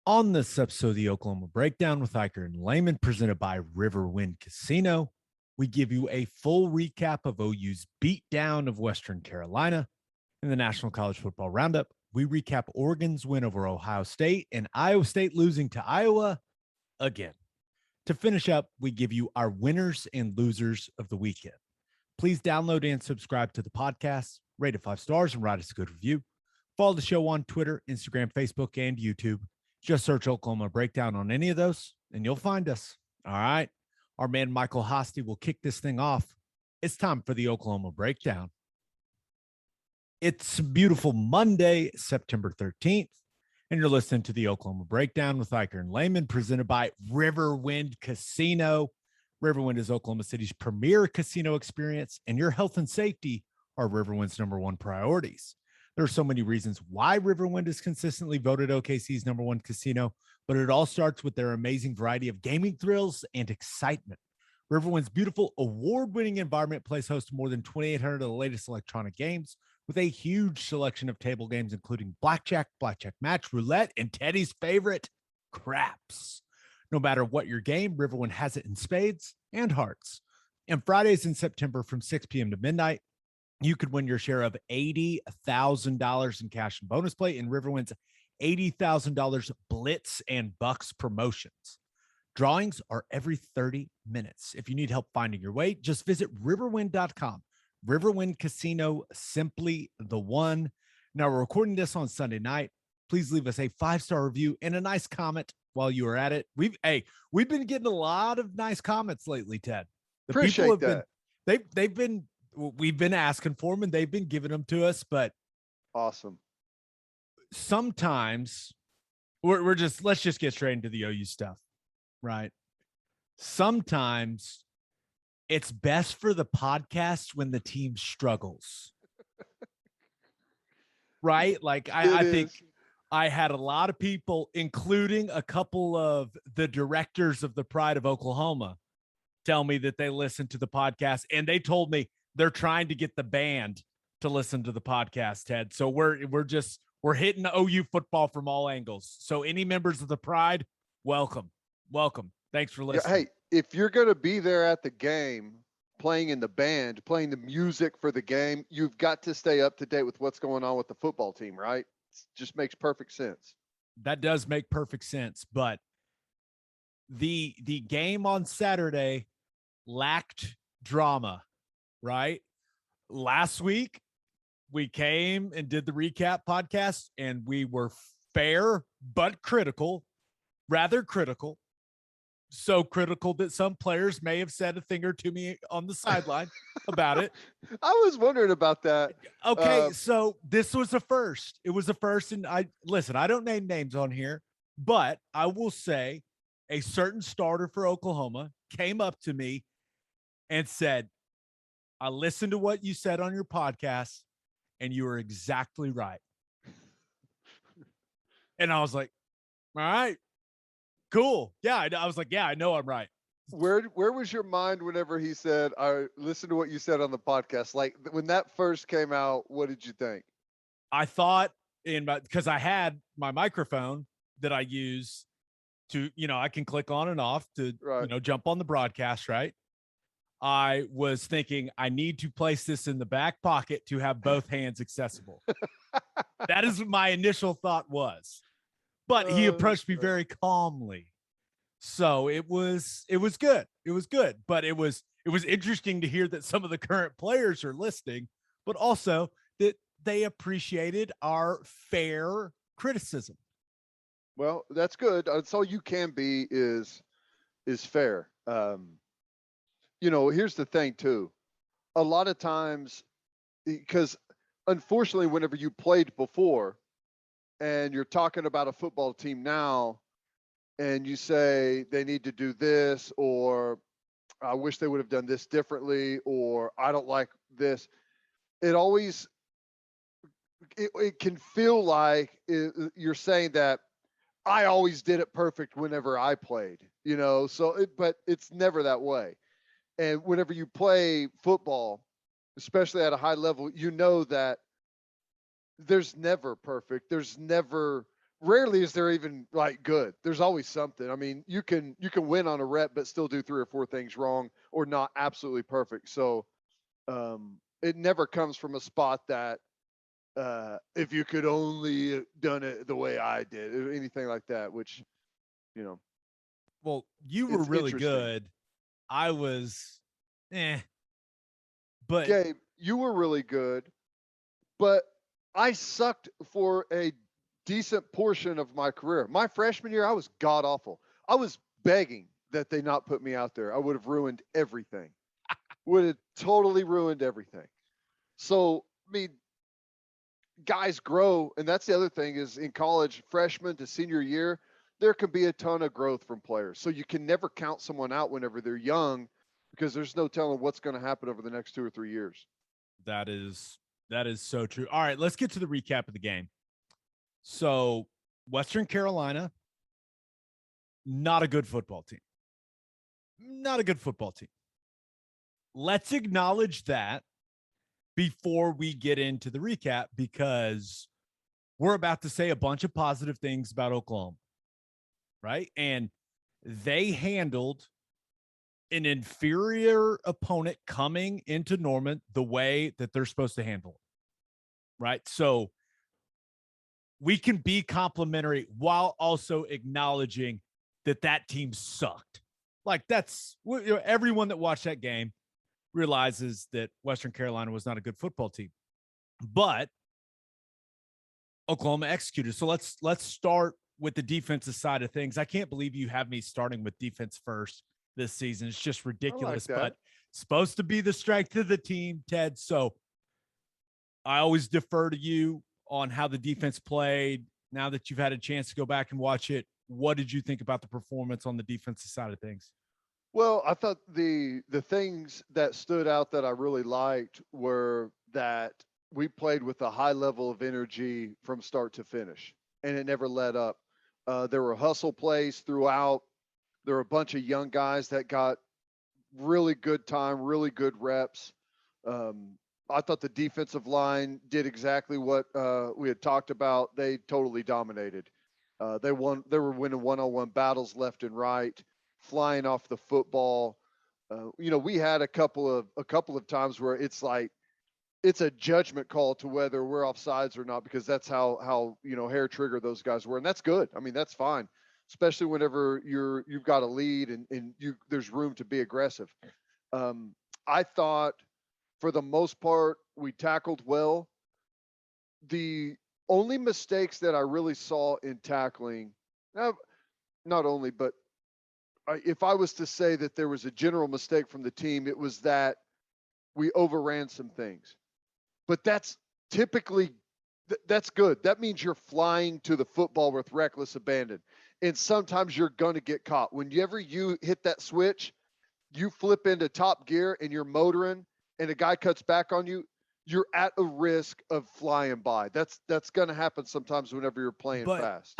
On this episode of the Oklahoma Breakdown with Ikard and Lehman, presented by Riverwind Casino, we give you a full recap of OU's beatdown of Western Carolina. In the National College Football Roundup, we recap Oregon's win over Ohio State and Iowa State losing to Iowa again. To finish up, we give you our winners and losers of the weekend. Please download and subscribe to the podcast, rate it 5 stars, and write us a good review. Follow the show on Twitter, Instagram, Facebook, and YouTube. Just search Oklahoma Breakdown on any of those, and you'll find us. All right. Our man Michael Hosty will kick this thing off. It's time for the Oklahoma Breakdown. It's beautiful Monday, September 13th, and you're listening to the Oklahoma Breakdown with Ikard and Lehman, presented by Riverwind Casino. Riverwind is Oklahoma City's premier casino experience, and your health and safety are Riverwind's #1 priorities. There are so many reasons why Riverwind is consistently voted OKC's #1 casino, but it all starts with their amazing variety of gaming thrills and excitement. Riverwind's beautiful award-winning environment plays host to more than 2,800 of the latest electronic games with a huge selection of table games, including blackjack, blackjack match, roulette, and Teddy's favorite, craps. No matter what your game, Riverwind has it in spades and hearts. And Fridays in September from 6 p.m. to midnight, you could win your share of $80,000 in cash and bonus play in Riverwind's $80,000 Blitz and Bucks promotions. Drawings are every 30 minutes. If you need help finding your way, just visit riverwind.com. Riverwind Casino, simply the one. Now, we're recording this on Sunday night. Please leave us a 5-star review and a nice comment while you are at it. We've been getting a lot of nice comments lately, Ted. The Appreciate people have that. we've been asking for them and they've been giving them to us, but Awesome. Sometimes let's just get straight into the OU stuff, right? Sometimes it's best for the podcast when the team struggles, right? Like I think I had a lot of people, including a couple of the directors of the Pride of Oklahoma, tell me that they listened to the podcast, and they told me they're trying to get the band to listen to the podcast, Ted. So we're hitting OU football from all angles. So any members of the Pride, welcome. Thanks for listening. Hey, if you're going to be there at the game, playing in the band, playing the music for the game, you've got to stay up to date with what's going on with the football team, right? It just makes perfect sense. That does make perfect sense, but the game on Saturday lacked drama, right? Last week, we came and did the recap podcast, and we were fair but critical, rather critical. So critical that some players may have said a thing or two to me on the sideline about it. I was wondering about that. Okay, so this was a first. It was a first, and I don't name names on here, but I will say a certain starter for Oklahoma came up to me and said, I listened to what you said on your podcast, and you were exactly right. And I was like, all right, cool. Yeah, I was like, yeah, I know I'm right. Where was your mind whenever he said, I listened to what you said on the podcast? Like when that first came out, what did you think? I thought because I had my microphone that I use to, I can click on and off to, jump on the broadcast, right? I was thinking I need to place this in the back pocket to have both hands accessible. That is what my initial thought was. But he approached me very calmly. So it was good. It was good. But it was interesting to hear that some of the current players are listening, but also that they appreciated our fair criticism. Well, that's good. That's all you can be is fair. Here's the thing too. A lot of times, because unfortunately, whenever you played before and you're talking about a football team now and you say they need to do this, or I wish they would have done this differently, or I don't like this, it can feel like you're saying that I always did it perfect whenever I played, but it's never that way. And whenever you play football, especially at a high level, you know that there's never perfect. There's never rarely is there even like good. There's always something. I mean, you can win on a rep, but still do 3 or 4 things wrong or not absolutely perfect. So it never comes from a spot that if you could only done it the way I did, or anything like that. Which, you know, Well, you were it's really interesting. good. I was, but Gabe, you were really good, but I sucked for a decent portion of my career. My freshman year, I was god awful. I was begging that they not put me out there. I would have ruined everything. Would have totally ruined everything. So, I mean, guys grow, and that's the other thing is in college, freshman to senior year, there can be a ton of growth from players. So you can never count someone out whenever they're young because there's no telling what's going to happen over the next 2 or 3 years. that is so true. All right, let's get to the recap of the game. So, Western Carolina, not a good football team. Not a good football team. Let's acknowledge that before we get into the recap, because we're about to say a bunch of positive things about Oklahoma, right? And they handled an inferior opponent coming into Norman the way that they're supposed to handle it, right? So we can be complimentary while also acknowledging that that team sucked. Like that's, everyone that watched that game realizes that Western Carolina was not a good football team, but Oklahoma executed. So let's start with the defensive side of things. I can't believe you have me starting with defense first this season. It's just ridiculous, but supposed to be the strength of the team, Ted. So I always defer to you on how the defense played. Now that you've had a chance to go back and watch it, what did you think about the performance on the defensive side of things? Well, I thought the things that stood out that I really liked were that we played with a high level of energy from start to finish, and it never let up. There were hustle plays throughout. There were a bunch of young guys that got really good time, really good reps. I thought the defensive line did exactly what we had talked about. They totally dominated. They won. They were winning one-on-one battles left and right, flying off the football. We had a couple of times where it's like it's a judgment call to whether we're offsides or not, because that's how hair trigger those guys were, and that's good. I mean, that's fine, especially whenever you've got a lead and there's room to be aggressive. I thought for the most part we tackled well. The only mistakes that I really saw in tackling, not only, but if I was to say that there was a general mistake from the team, it was that we overran some things. But that's typically that's good. That means you're flying to the football with reckless abandon. And sometimes you're going to get caught. Whenever you hit that switch, you flip into top gear and you're motoring and a guy cuts back on you, you're at a risk of flying by. That's going to happen sometimes whenever you're playing fast.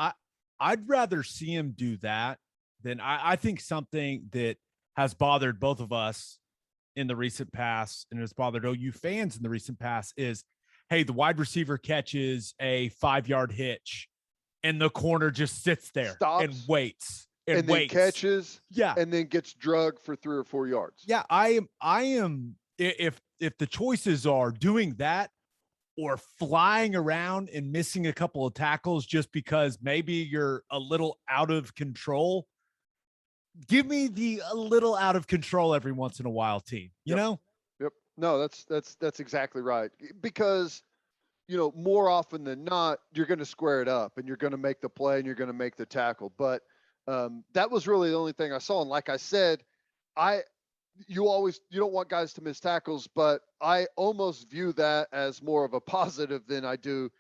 I'd rather see him do that than I think something that has bothered both of us in the recent past and has bothered OU fans in the recent past is, hey, the wide receiver catches a 5-yard hitch and the corner just sits there, stops, and waits and waits. Then catches, and then gets drugged for 3 or 4 yards. Yeah, I am. If the choices are doing that or flying around and missing a couple of tackles just because maybe you're a little out of control, give me the a little out of control every once in a while team, you know? Yep. No, that's exactly right. Because, more often than not, you're going to square it up and you're going to make the play and you're going to make the tackle. But that was really the only thing I saw. And like I said, you don't want guys to miss tackles, but I almost view that as more of a positive than I do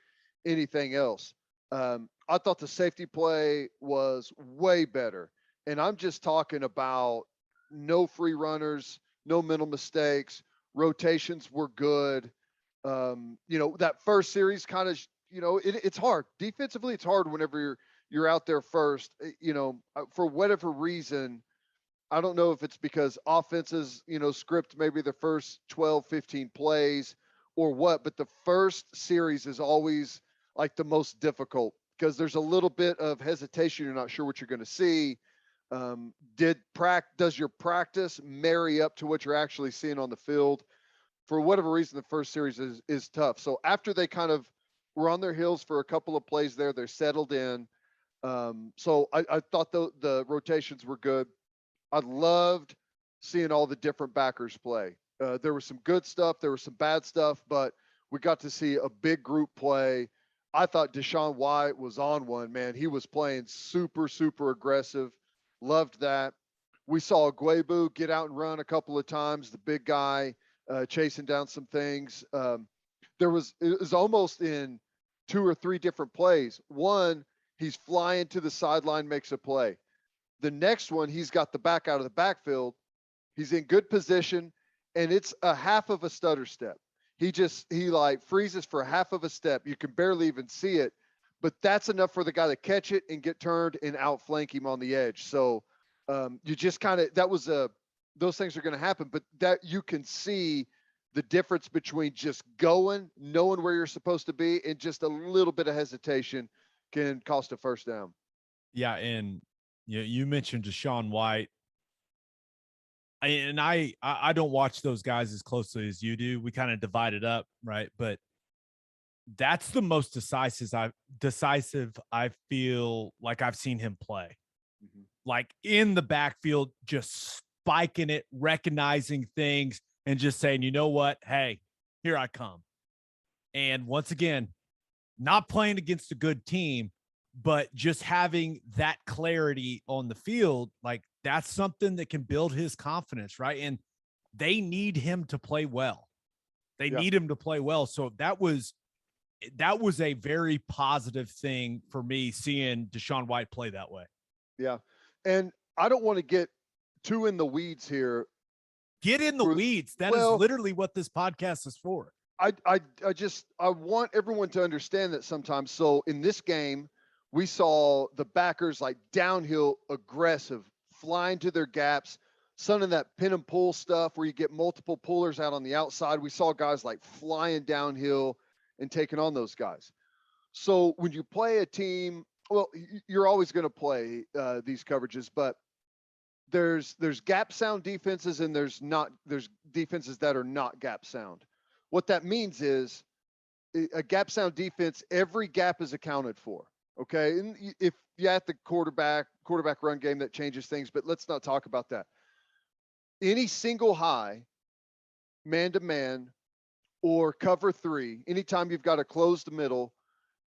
anything else. I thought the safety play was way better. And I'm just talking about no free runners, no mental mistakes. Rotations were good. That first series kind of, it's hard. Defensively, it's hard whenever you're out there first. For whatever reason, I don't know if it's because offenses, script maybe the first 12, 15 plays or what, but the first series is always like the most difficult. because there's a little bit of hesitation. You're not sure what you're going to see. Does your practice marry up to what you're actually seeing on the field? For whatever reason, the first series is tough. So after they kind of were on their heels for a couple of plays there, they're settled in. So I thought the rotations were good. I loved seeing all the different backers play. There was some good stuff. There was some bad stuff, but we got to see a big group play. I thought Deshaun White was on one, man. He was playing super, super aggressive. Loved that. We saw Guebu get out and run a couple of times, the big guy chasing down some things. It was almost in 2 or 3 different plays. One, he's flying to the sideline, makes a play. The next one, he's got the back out of the backfield. He's in good position, and it's a half of a stutter step. He like freezes for half of a step. You can barely even see it, but that's enough for the guy to catch it and get turned and outflank him on the edge. So you just kind of, those things are going to happen, but that you can see the difference between just going, knowing where you're supposed to be, and just a little bit of hesitation can cost a first down. Yeah. And you mentioned Deshaun White. And I don't watch those guys as closely as you do. We kind of divide it up, right? But that's the most decisive I feel like I've seen him play. Mm-hmm. Like in the backfield, just spiking it, recognizing things, and just saying, you know what? Hey, here I come. And once again, not playing against a good team, but just having that clarity on the field, like that's something that can build his confidence, right? And they need him to play well. They need him to play well. So that was a very positive thing for me, seeing Deshaun White play that way. Yeah. And I don't want to get too in the weeds here. Get in the weeds. That is literally what this podcast is for. I want everyone to understand that sometimes. So in this game, we saw the backers like downhill aggressive, flying to their gaps, some of that pin and pull stuff where you get multiple pullers out on the outside. We saw guys like flying downhill and taking on those guys. So when you play a team, well, you're always going to play these coverages, but there's gap sound defenses and there's defenses that are not gap sound. What that means is a gap sound defense, every gap is accounted for. Okay. And if you have the quarterback run game, that changes things, but let's not talk about that. Any single high, man-to-man, or cover 3, anytime you've got to close the middle,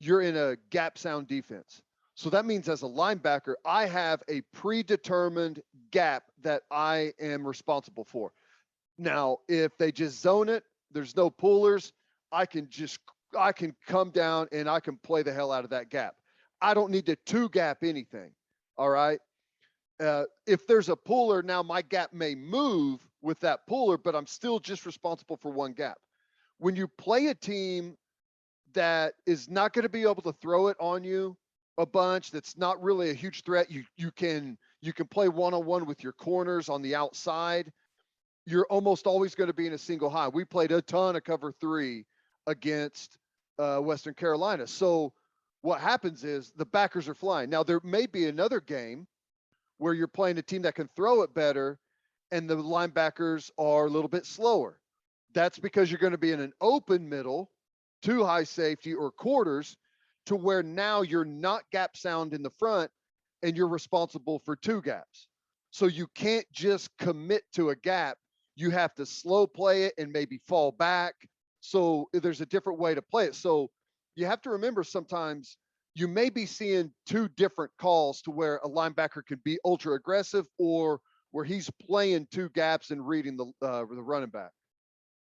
you're in a gap sound defense. So that means as a linebacker, I have a predetermined gap that I am responsible for. Now, if they just zone it, there's no pullers, I can come down and I can play the hell out of that gap. I don't need to 2-gap anything. All right. If there's a puller, now my gap may move with that puller, but I'm still just responsible for 1 gap. When you play a team that is not going to be able to throw it on you a bunch, that's not really a huge threat, you can play one-on-one with your corners on the outside. You're almost always going to be in a single high. We played a ton of cover 3 against Western Carolina. So what happens is the backers are flying. Now, there may be another game where you're playing a team that can throw it better and the linebackers are a little bit slower. That's because you're going to be in an open middle, 2 high safety or quarters, to where now you're not gap sound in the front and you're responsible for 2 gaps. So you can't just commit to a gap. You have to slow play it and maybe fall back. So there's a different way to play it. So you have to remember sometimes you may be seeing 2 different calls to where a linebacker can be ultra aggressive or where he's playing 2 gaps and reading the running back.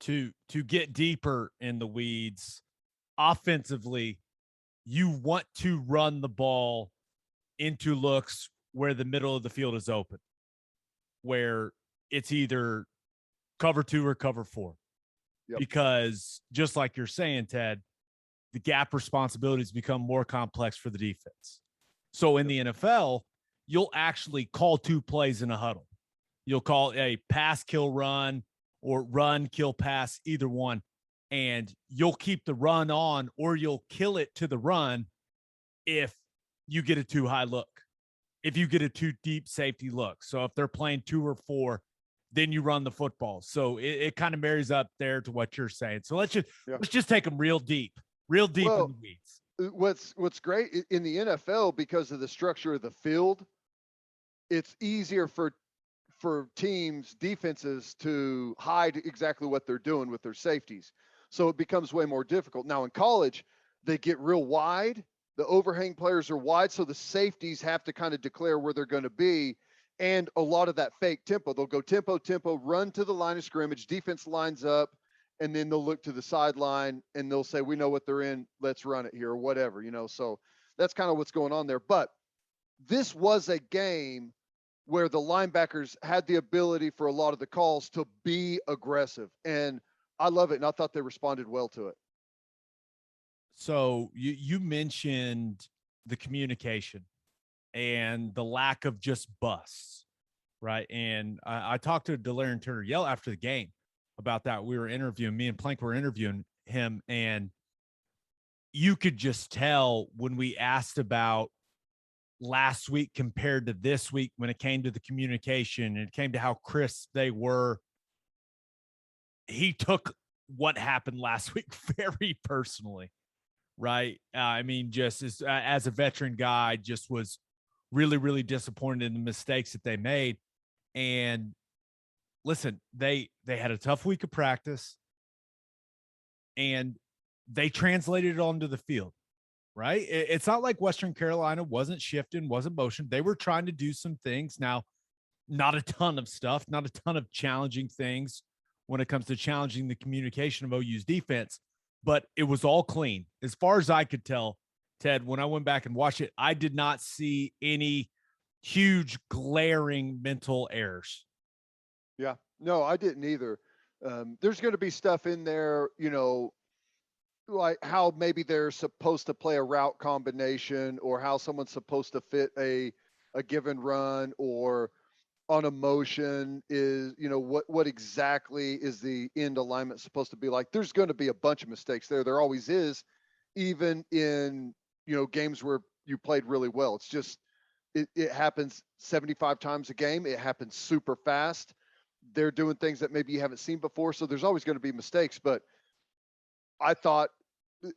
To get deeper in the weeds, offensively, you want to run the ball into looks where the middle of the field is open, where it's either cover 2 or cover 4. Yep. Because just like you're saying, Ted, the gap responsibilities become more complex for the defense. So in the NFL, you'll actually call 2 plays in a huddle. You'll call a pass, kill, run, or run, kill, pass, either one. And you'll keep the run on or you'll kill it to the run if you get a too high look, if you get a too deep safety look. So if they're playing 2 or 4, then you run the football. So it kind of marries up there to what you're saying. So let's just take them real deep in the weeds. What's great in the NFL, because of the structure of the field, it's easier for teams, defenses, to hide exactly what they're doing with their safeties. So it becomes way more difficult. Now in college, they get real wide. The overhang players are wide, so the safeties have to kind of declare where they're going to be. And a lot of that fake tempo, they'll go tempo, run to the line of scrimmage, defense lines up, and then they'll look to the sideline and they'll say, we know what they're in, let's run it here, or whatever, So that's kind of what's going on there. But this was a game where the linebackers had the ability for a lot of the calls to be aggressive. And I love it. And I thought they responded well to it. So you mentioned the communication and the lack of just busts, right? And I talked to Delarian Turner-Yell after the game about that. Me and Plank were interviewing him, and you could just tell when we asked about last week compared to this week, when it came to the communication and it came to how crisp they were, he took what happened last week very personally. Right. I mean, just as a veteran guy, just was really, really disappointed in the mistakes that they made. And listen, they had a tough week of practice and they translated it onto the field, right? It's not like Western Carolina wasn't shifting, wasn't motion. They were trying to do some things. Now, not a ton of stuff, not a ton of challenging things when it comes to challenging the communication of OU's defense. But it was all clean. As far as I could tell, Ted, when I went back and watched it, I did not see any huge glaring mental errors. Yeah, no, I didn't either. There's going to be stuff in there, like how maybe they're supposed to play a route combination, or how someone's supposed to fit a given run, or on a motion is, what exactly is the end alignment supposed to be like. There's going to be a bunch of mistakes there. There always is, even in, games where you played really well. It's just, it happens 75 times a game. It happens super fast. They're doing things that maybe you haven't seen before. So there's always going to be mistakes. But I thought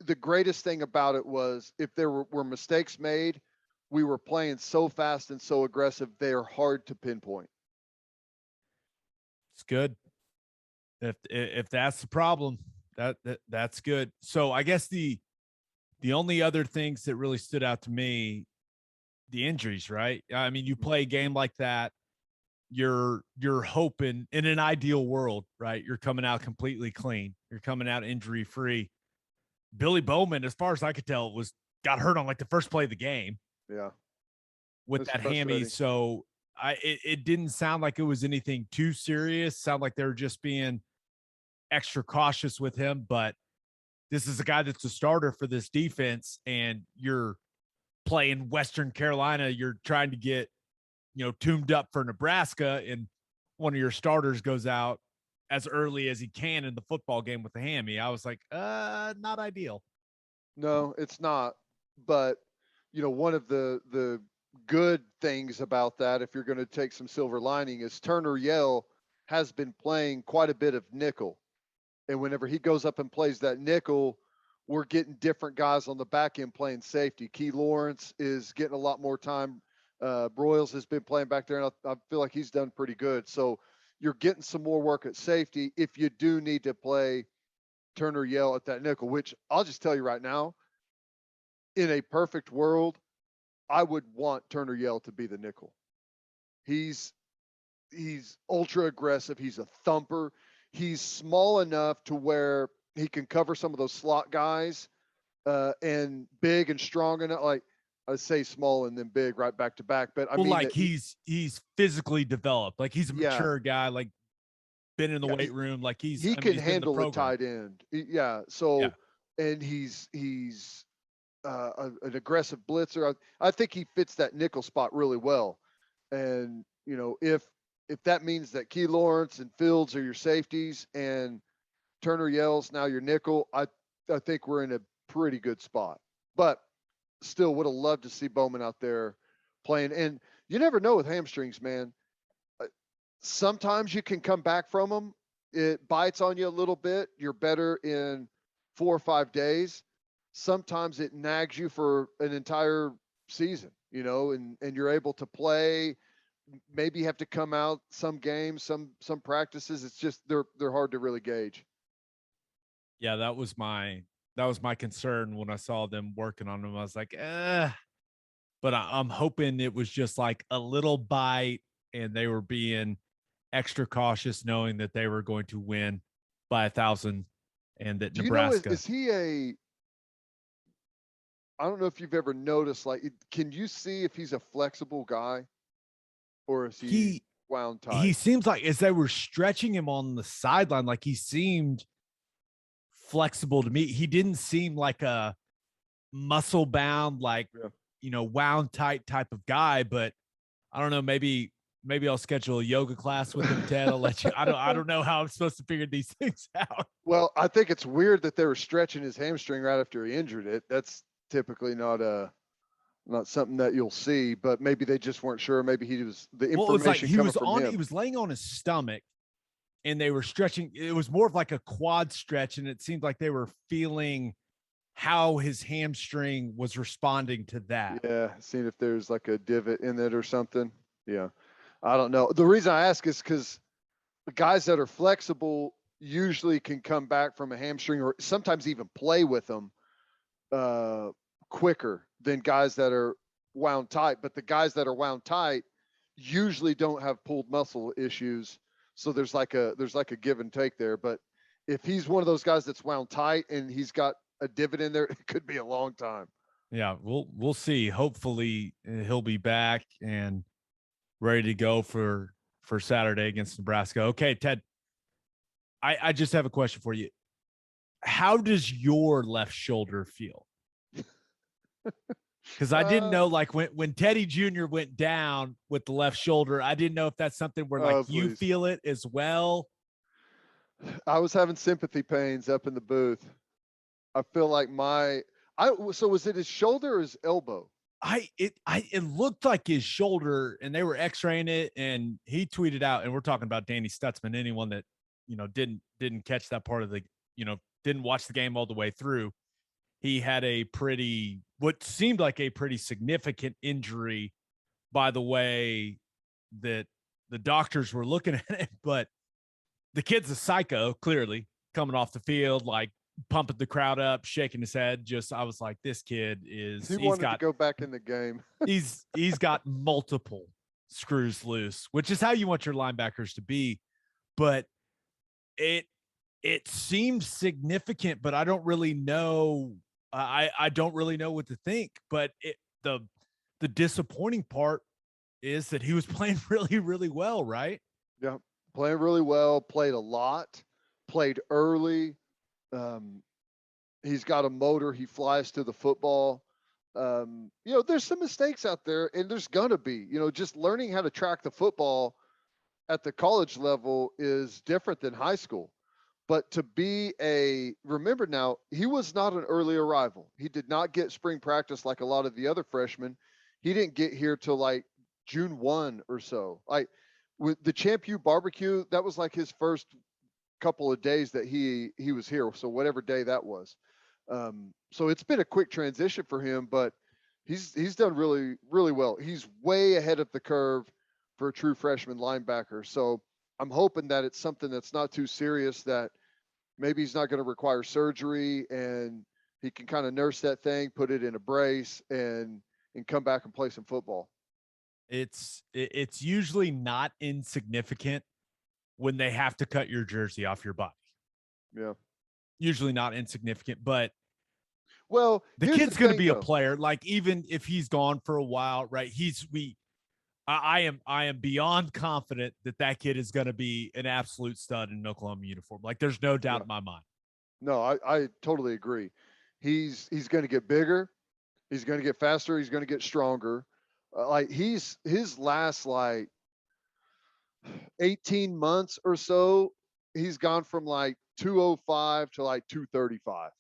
the greatest thing about it was, if there were mistakes made, we were playing so fast and so aggressive, they are hard to pinpoint. It's good. If that's the problem, that's good. So I guess the only other things that really stood out to me, the injuries, right? I mean, you play a game like that, you're hoping in an ideal world, right? You're coming out completely clean. You're coming out injury free. Billy Bowman, as far as I could tell, got hurt on like the first play of the game. Yeah. With that hammy. So it didn't sound like it was anything too serious. Sound like they were just being extra cautious with him. But this is a guy that's a starter for this defense, and you're playing Western Carolina. You're trying to get, tuned up for Nebraska, and one of your starters goes out as early as he can in the football game with the hammy. I was like, not ideal. No, it's not. But, one of the good things about that, if you're going to take some silver lining, is Turner-Yell has been playing quite a bit of nickel. And whenever he goes up and plays that nickel, we're getting different guys on the back end playing safety. Key Lawrence is getting a lot more time. Broyles has been playing back there, and I feel like he's done pretty good. So you're getting some more work at safety if you do need to play Turner-Yell at that nickel, which I'll just tell you right now, in a perfect world, I would want Turner-Yell to be the nickel. He's ultra aggressive. He's a thumper. He's small enough to where he can cover some of those slot guys, and big and strong enough. Like, I say small and then big right back to back. But I mean, like he's physically developed. Like he's a mature guy. Like been in the weight room. Like he can handle a tight end. So, and he's an aggressive blitzer. I think he fits that nickel spot really well. And, if that means that Key Lawrence and Fields are your safeties and Turner-Yell's now your nickel, I think we're in a pretty good spot. But still would have loved to see Bowman out there playing. And you never know with hamstrings, man. Sometimes you can come back from them. It bites on you a little bit. You're better in 4 or 5 days. Sometimes it nags you for an entire season, and you're able to play. Maybe you have to come out some games, some practices. It's just they're hard to really gauge. Yeah, that was my concern when I saw them working on them. I was like, but I'm hoping it was just like a little bite and they were being extra cautious, knowing that they were going to win by 1,000 and that Do you know, Nebraska. is he I don't know if you've ever noticed, like, can you see if he's a flexible guy or is he wound tight? He seems like as they were stretching him on the sideline, like he seemed flexible to me. He didn't seem like a muscle bound, like, wound tight type of guy, but I don't know, maybe I'll schedule a yoga class with him, Ted. I'll let you. I don't know how I'm supposed to figure these things out. Well, I think it's weird that they were stretching his hamstring right after he injured it. That's typically not something that you'll see, but maybe they just weren't sure. Maybe he was the information it was like he was laying on his stomach and they were stretching. It was more of like a quad stretch, and it seemed like they were feeling how his hamstring was responding to that. Yeah, seeing if there's like a divot in it or something. Yeah, I don't know. The reason I ask is because the guys that are flexible usually can come back from a hamstring or sometimes even play with them quicker than guys that are wound tight. But the guys that are wound tight usually don't have pulled muscle issues. So there's like a give and take there. But if he's one of those guys that's wound tight and he's got a divot in there, it could be a long time. Yeah, we'll see. Hopefully he'll be back and ready to go for Saturday against Nebraska. Okay, Ted, I just have a question for you. How does your left shoulder feel? Because I didn't know, like when Teddy Jr. went down with the left shoulder, I didn't know if that's something where like you feel it as well. I was having sympathy pains up in the booth. I feel like so was it his shoulder or his elbow? It looked like his shoulder, and they were x-raying it, and he tweeted out, and we're talking about Danny Stutzman. Anyone that didn't catch that part of the didn't watch the game all the way through, he had what seemed like a pretty significant injury by the way that the doctors were looking at it. But the kid's a psycho, clearly coming off the field, like pumping the crowd up, shaking his head. I was like, this kid he's wanted to go back in the game. he's got multiple screws loose, which is how you want your linebackers to be. But it seems significant, but I don't really know. I don't really know what to think. But the disappointing part is that he was playing really, really well, right? Yeah, playing really well, played a lot, played early. He's got a motor. He flies to the football. There's some mistakes out there, and there's gonna be. Just learning how to track the football at the college level is different than high school. But to be remember now, he was not an early arrival. He did not get spring practice like a lot of the other freshmen. He didn't get here till like June 1 or so. Like with the Champ U barbecue, that was like his first couple of days that he was here. So whatever day that was. So it's been a quick transition for him, but he's done really, really well. He's way ahead of the curve for a true freshman linebacker. So I'm hoping that it's something that's not too serious, that maybe he's not going to require surgery and he can kind of nurse that thing, put it in a brace and come back and play some football. It's usually not insignificant when they have to cut your jersey off your body. Yeah. Usually not insignificant, but well, the kid's going to be a player. Like even if he's gone for a while, right? I am beyond confident that kid is going to be an absolute stud in an Oklahoma uniform. Like there's no doubt in my mind. No, I totally agree. He's going to get bigger. He's going to get faster. He's going to get stronger. His last 18 months or so, he's gone from like 205 to like 235.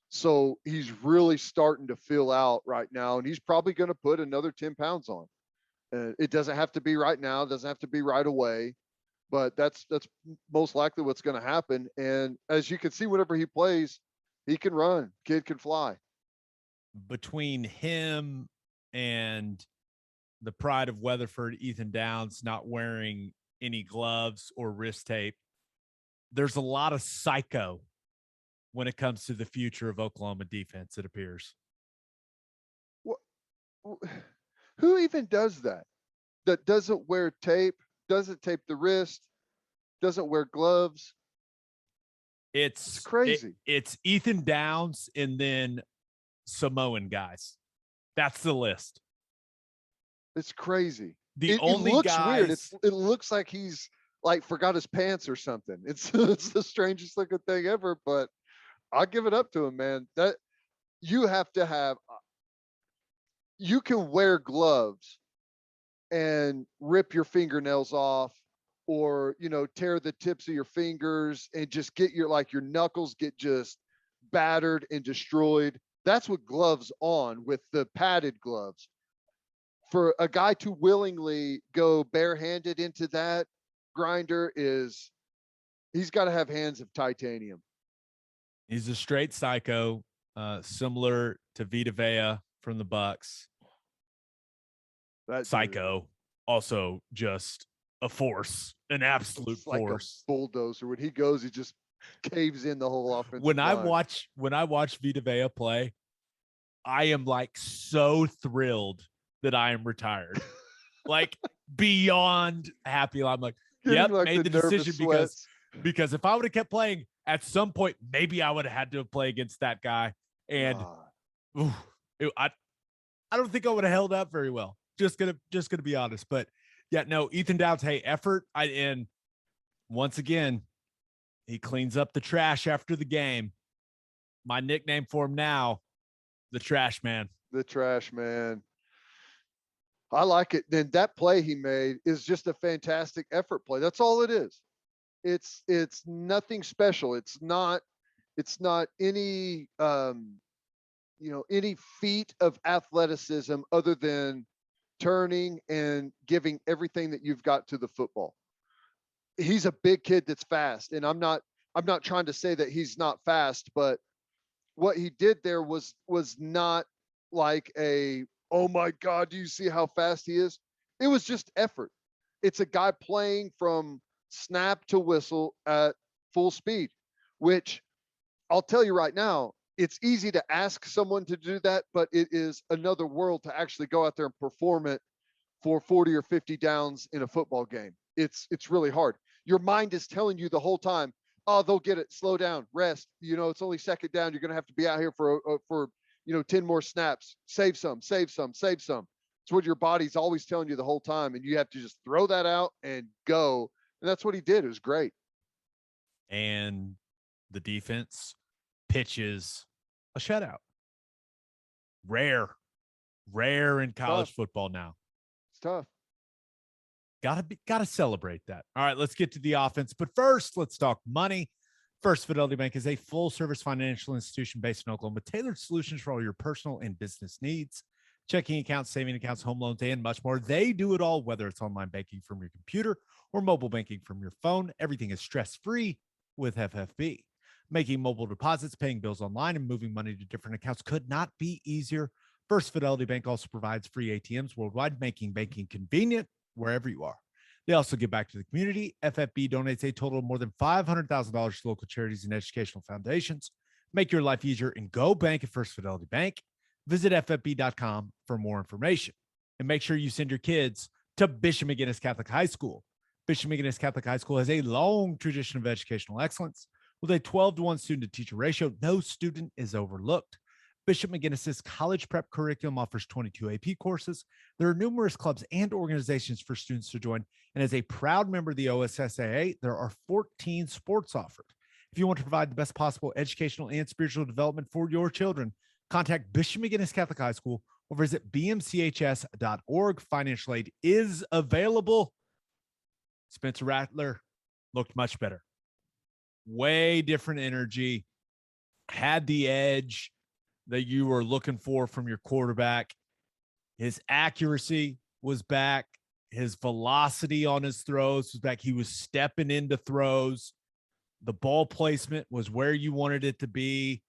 So he's really starting to fill out right now, and he's probably going to put another 10 pounds on. It doesn't have to be right now, it doesn't have to be right away, but that's most likely what's going to happen. And as you can see, whenever he plays, he can run, kid can fly. Between him and the pride of Weatherford, Ethan Downs, not wearing any gloves or wrist tape, there's a lot of psycho when it comes to the future of Oklahoma defense, it appears. Who even does that? That doesn't wear tape, doesn't tape the wrist, doesn't wear gloves. It's crazy. It's Ethan Downs and then Samoan guys. That's the list. It's crazy. It looks weird. It looks like he's like forgot his pants or something. It's the strangest looking thing ever, but I'll give it up to him, man. That you have to have. You can wear gloves and rip your fingernails off, or tear the tips of your fingers and just get your knuckles get just battered and destroyed. That's what gloves on, with the padded gloves. For a guy to willingly go barehanded into that grinder, he's got to have hands of titanium. He's a straight psycho, similar to Vita Vea from the Bucks. That psycho, dude. Also just a force, an absolute force. Like a bulldozer. When he goes, he just caves in the whole offense. When I watch Vita Vea play, I am like so thrilled that I am retired. Like beyond happy. I'm like, yep, made the decision because if I would have kept playing at some point, maybe I would have had to play against that guy. And I don't think I would have held up very well. Just gonna be honest. But yeah, no, Ethan Downs, hey, effort. And once again, he cleans up the trash after the game. My nickname for him now, the Trash Man. The Trash Man. I like it. Then that play he made is just a fantastic effort play. That's all it is. It's nothing special. It's not any any feat of athleticism other than turning and giving everything that you've got to the football. He's a big kid that's fast, and I'm not trying to say that he's not fast, but what he did there was not like oh my God, do you see how fast he is? It was just effort. It's a guy playing from snap to whistle at full speed, which I'll tell you right now, it's easy to ask someone to do that, but it is another world to actually go out there and perform it for 40 or 50 downs in a football game. It's really hard. Your mind is telling you the whole time, oh, they'll get it. Slow down, rest. It's only second down. You're going to have to be out here for 10 more snaps. Save some. It's what your body's always telling you the whole time. And you have to just throw that out and go. And that's what he did. It was great. And the defense pitches a shutout. Rare in college football now. It's tough. Gotta celebrate that. All right, let's get to the offense. But first, let's talk money. First Fidelity Bank is a full-service financial institution based in Oklahoma with tailored solutions for all your personal and business needs. Checking accounts, saving accounts, home loans, and much more. They do it all, whether it's online banking from your computer or mobile banking from your phone. Everything is stress-free with FFB. Making mobile deposits, paying bills online, and moving money to different accounts could not be easier. First Fidelity Bank also provides free ATMs worldwide, making banking convenient wherever you are. They also give back to the community. FFB donates a total of more than $500,000 to local charities and educational foundations. Make your life easier and go bank at First Fidelity Bank. Visit ffb.com for more information. And make sure you send your kids to Bishop McGinnis Catholic High School. Bishop McGinnis Catholic High School has a long tradition of educational excellence. With a 12-to-1 student-to-teacher ratio, no student is overlooked. Bishop McGinnis's college prep curriculum offers 22 AP courses. There are numerous clubs and organizations for students to join. And as a proud member of the OSSAA, there are 14 sports offered. If you want to provide the best possible educational and spiritual development for your children, contact Bishop McGinnis Catholic High School or visit bmchs.org. Financial aid is available. Spencer Rattler looked much better. Way different energy. had the edge that you were looking for from your quarterback. His accuracy was back. His velocity on his throws was back. He was stepping into throws. The ball placement was where you wanted it to be.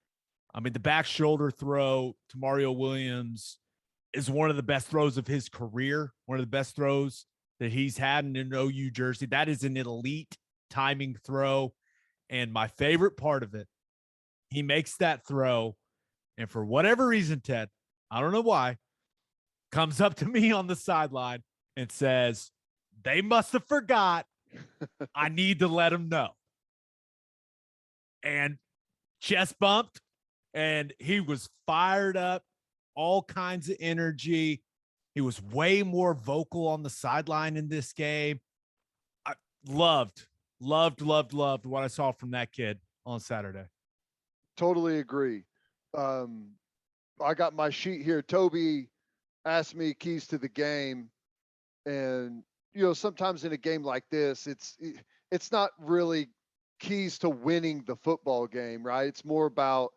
I mean, the back shoulder throw to Mario Williams is one of the best throws of his career, one of the best throws that he's had in an OU jersey. That is an elite timing throw. And my favorite part of it, he makes that throw. And for whatever reason, Ted, I don't know why, comes up to me on the sideline and says, they must have forgot. I need to let them know. And chest bumped, and he was fired up, all kinds of energy. He was way more vocal on the sideline in this game. I loved what I saw from that kid on Saturday. Totally agree. I got my sheet here. Toby asked me keys to the game, and sometimes in a game like this, it's not really keys to winning the football game, right? It's more about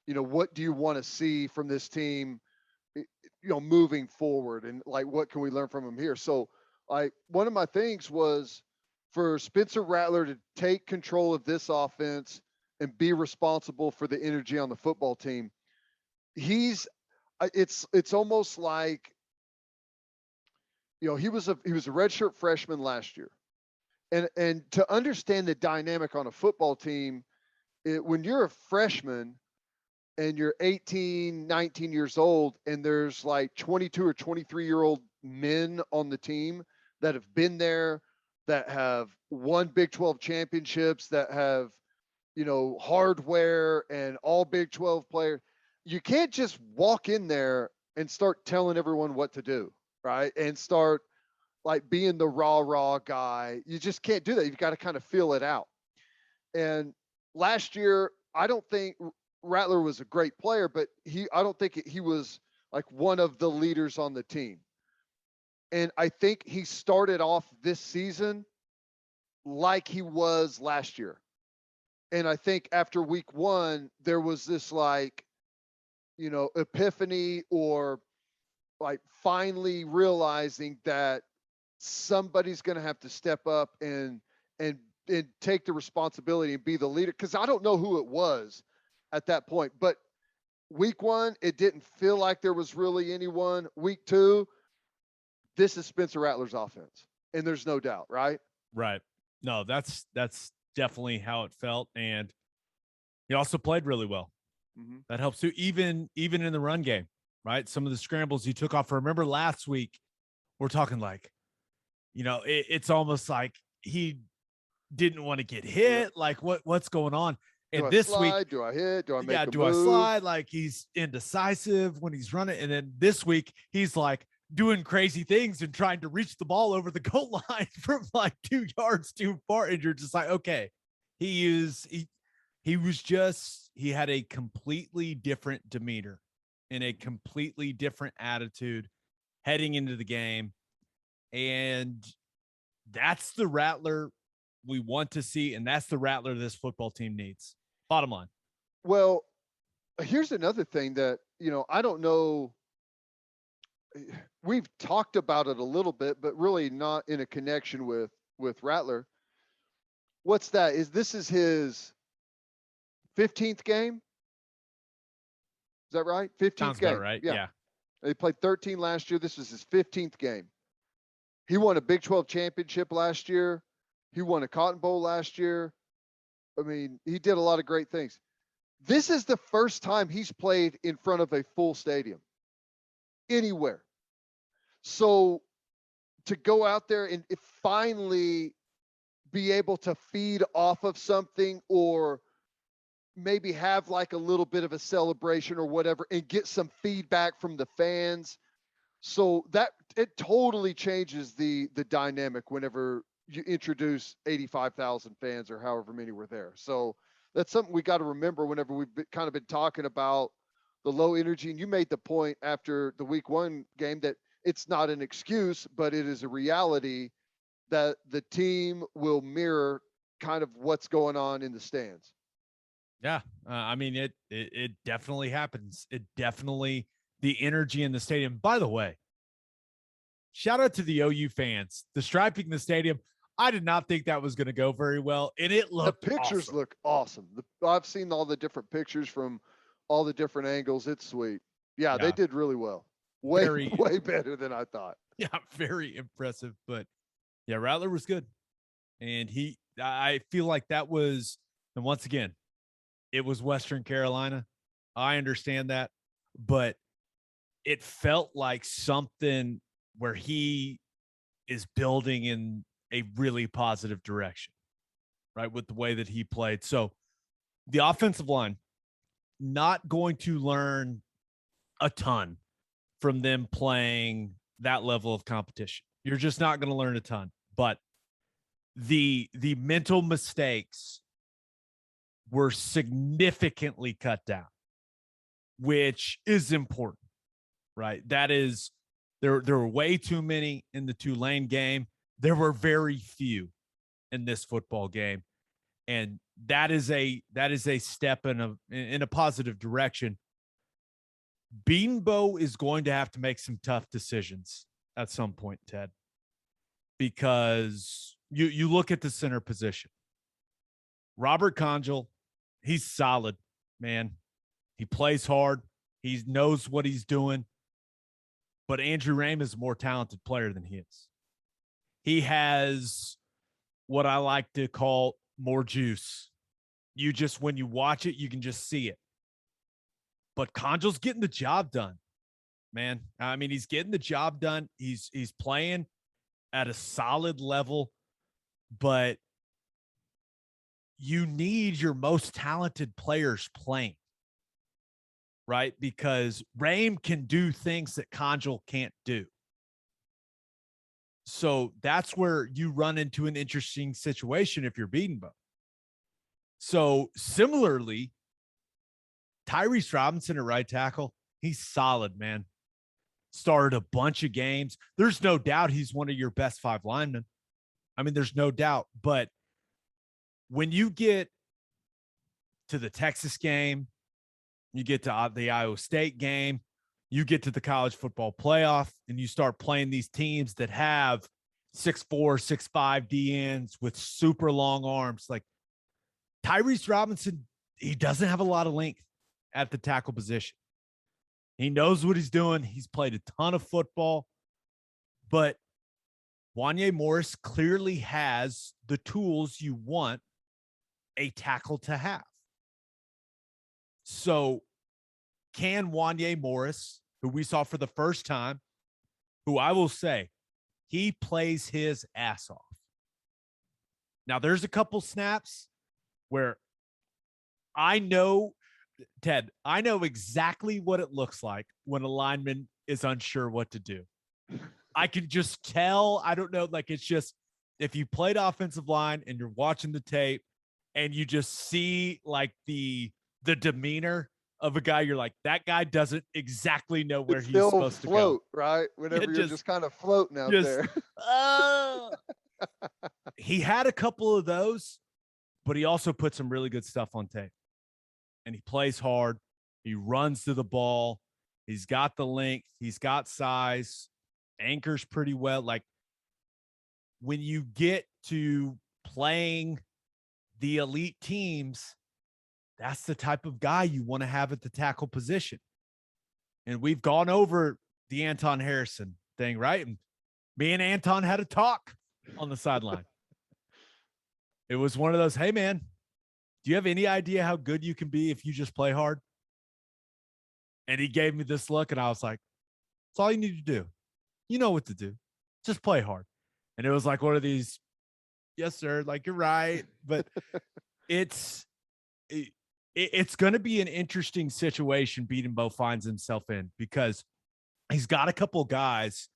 what do you want to see from this team, moving forward, and like what can we learn from them here. So one of my things was for Spencer Rattler to take control of this offense and be responsible for the energy on the football team. It's almost like, he was a redshirt freshman last year. And to understand the dynamic on a football team, when you're a freshman and you're 18, 19 years old, and there's like 22 or 23-year-old men on the team that have been there, that have won Big 12 championships, that have, hardware and all Big 12 players, you can't just walk in there and start telling everyone what to do, right? And start like being the rah guy. You just can't do that. You've got to kind of feel it out. And last year, I don't think Rattler was a great player, but I don't think he was like one of the leaders on the team. And I think he started off this season like he was last year. And I think after week 1, there was this epiphany, or like finally realizing that somebody's going to have to step up and take the responsibility and be the leader. Cause I don't know who it was at that point, but week 1, it didn't feel like there was really anyone. Week 2, this is Spencer Rattler's offense, and there's no doubt, right? Right. No, that's definitely how it felt. And he also played really well. Mm-hmm. That helps too, even in the run game, right? Some of the scrambles he took off. Remember last week, we're talking like, it's almost like he didn't want to get hit. Like what's going on? And this week, do I hit? Do I make a do move? I slide? Like he's indecisive when he's running. And then this week, he's like doing crazy things and trying to reach the ball over the goal line from like 2 yards too far. And you're just like, okay, he had a completely different demeanor and a completely different attitude heading into the game. And that's the Rattler we want to see. And that's the Rattler this football team needs. Bottom line. Well, here's another thing that, I don't know. We've talked about it a little bit, but really not in a connection with Rattler. What's that? This is his 15th game? Is that right? 15th Sounds game. About right. Yeah. He played 13 last year. This is his 15th game. He won a Big 12 championship last year. He won a Cotton Bowl last year. I mean, he did a lot of great things. This is the first time he's played in front of a full stadium anywhere. So to go out there and finally be able to feed off of something, or maybe have like a little bit of a celebration or whatever, and get some feedback from the fans. So that it totally changes the dynamic whenever you introduce 85,000 fans or however many were there. So that's something we got to remember whenever we've kind of been talking about the low energy. And you made the point after the week 1 game that it's not an excuse, but it is a reality that the team will mirror kind of what's going on in the stands. Yeah. I mean, it definitely happens. It definitely, the energy in the stadium. By the way, shout out to the OU fans. The striping the stadium, I did not think that was going to go very well, and it The looked pictures awesome. look awesome. I've seen all the different pictures from all the different angles. It's sweet. Yeah, they Yeah, did really well. Way, very, way better than I thought. yeah, very impressive. But yeah, Rattler was good, and I feel like that was, and once again, it was Western Carolina. I understand that, but it felt like something where he is building in a really positive direction, right? With the way that he played. So the offensive line, not going to learn a ton from them playing that level of competition. You're just not going to learn a ton. But the mental mistakes were significantly cut down, which is important, right? That is, there were way too many in the Tulane game. There were very few in this football game, and that is a step in a positive direction. Beanbo is going to have to make some tough decisions at some point, Ted, because you look at the center position. Robert Conjal, he's solid, man. He plays hard. He knows what he's doing. But Andrew Rame is a more talented player than he is. He has what I like to call more juice. You just, when you watch it, you can just see it. But Conjal's getting the job done, man. I mean, he's getting the job done. He's playing at a solid level, but you need your most talented players playing, right? Because Rame can do things that Conjal can't do. So that's where you run into an interesting situation if you're beating both. So similarly, Tyrese Robinson at right tackle, he's solid, man. Started a bunch of games. There's no doubt he's one of your best five linemen. I mean, there's no doubt. But when you get to the Texas game, you get to the Iowa State game, you get to the college football playoff, and you start playing these teams that have 6'4", 6'5" DNs with super long arms. Like Tyrese Robinson, he doesn't have a lot of length at the tackle position. He knows what he's doing. He's played a ton of football, but Wanye Morris clearly has the tools you want a tackle to have. So can Wanye Morris, who we saw for the first time, who I will say, he plays his ass off. Now, there's a couple snaps where I know, Ted, I know exactly what it looks like when a lineman is unsure what to do. I can just tell. I don't know. Like, it's just, if you played offensive line and you're watching the tape and you just see like the demeanor of a guy, you're like, that guy doesn't exactly know where It's the he's old supposed to go. float, right? Whenever you're Just, just kind of floating out just, there. he had a couple of those, but he also put some really good stuff on tape. And he plays hard. He runs to the ball. He's got the length. He's got size. Anchors pretty well. Like, when you get to playing the elite teams, that's the type of guy you want to have at the tackle position. And we've gone over the Anton Harrison thing, right? And me and Anton had a talk on the sideline. It was one of those, hey, man, do you have any idea how good you can be if you just play hard? And he gave me this look, and I was like, that's all you need to do. You know what to do. Just play hard. And it was like one of these, yes, sir, like, you're right. But it's going to be an interesting situation Beatonbow finds himself in, because he's got a couple guys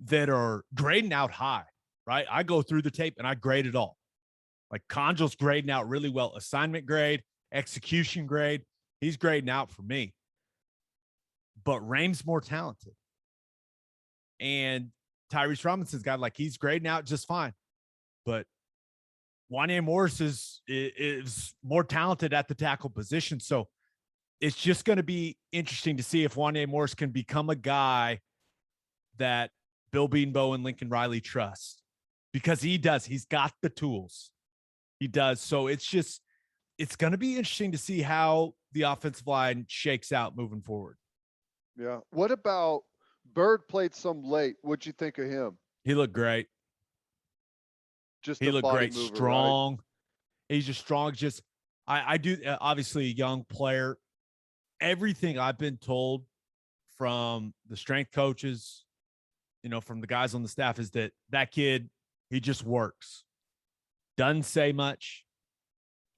that are grading out high, right? I go through the tape and I grade it all. Like, Conjal's grading out really well. Assignment grade, execution grade. He's grading out for me. But Rame's more talented. And Tyrese Robinson's got, like, he's grading out just fine. But Wanya Morris is more talented at the tackle position. So it's just going to be interesting to see if Wanya Morris can become a guy that Bill Beanbo and Lincoln Riley trust, because he does. He's got the tools. He does. So it's going to be interesting to see how the offensive line shakes out moving forward. Yeah. What about Bird played some late? What'd you think of him? He looked great. Just he a looked body great, mover, strong. right? He's just strong. Just I do obviously a young player. Everything I've been told from the strength coaches, from the guys on the staff, is that kid, he just works. Doesn't say much,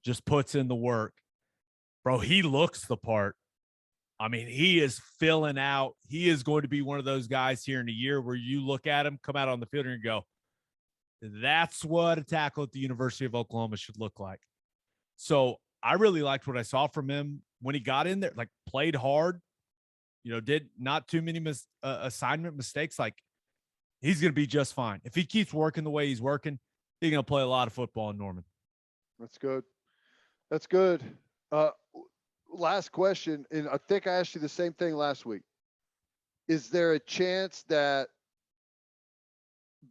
just puts in the work. Bro, he looks the part. I mean, he is filling out. He is going to be one of those guys here in a year where you look at him come out on the field and go, that's what a tackle at the University of Oklahoma should look like. So I really liked what I saw from him when he got in there, like played hard, did not too many assignment mistakes. Like, he's going to be just fine. If he keeps working the way he's working, he's going to play a lot of football in Norman. That's good. That's good. Last question, and I think I asked you the same thing last week. Is there a chance that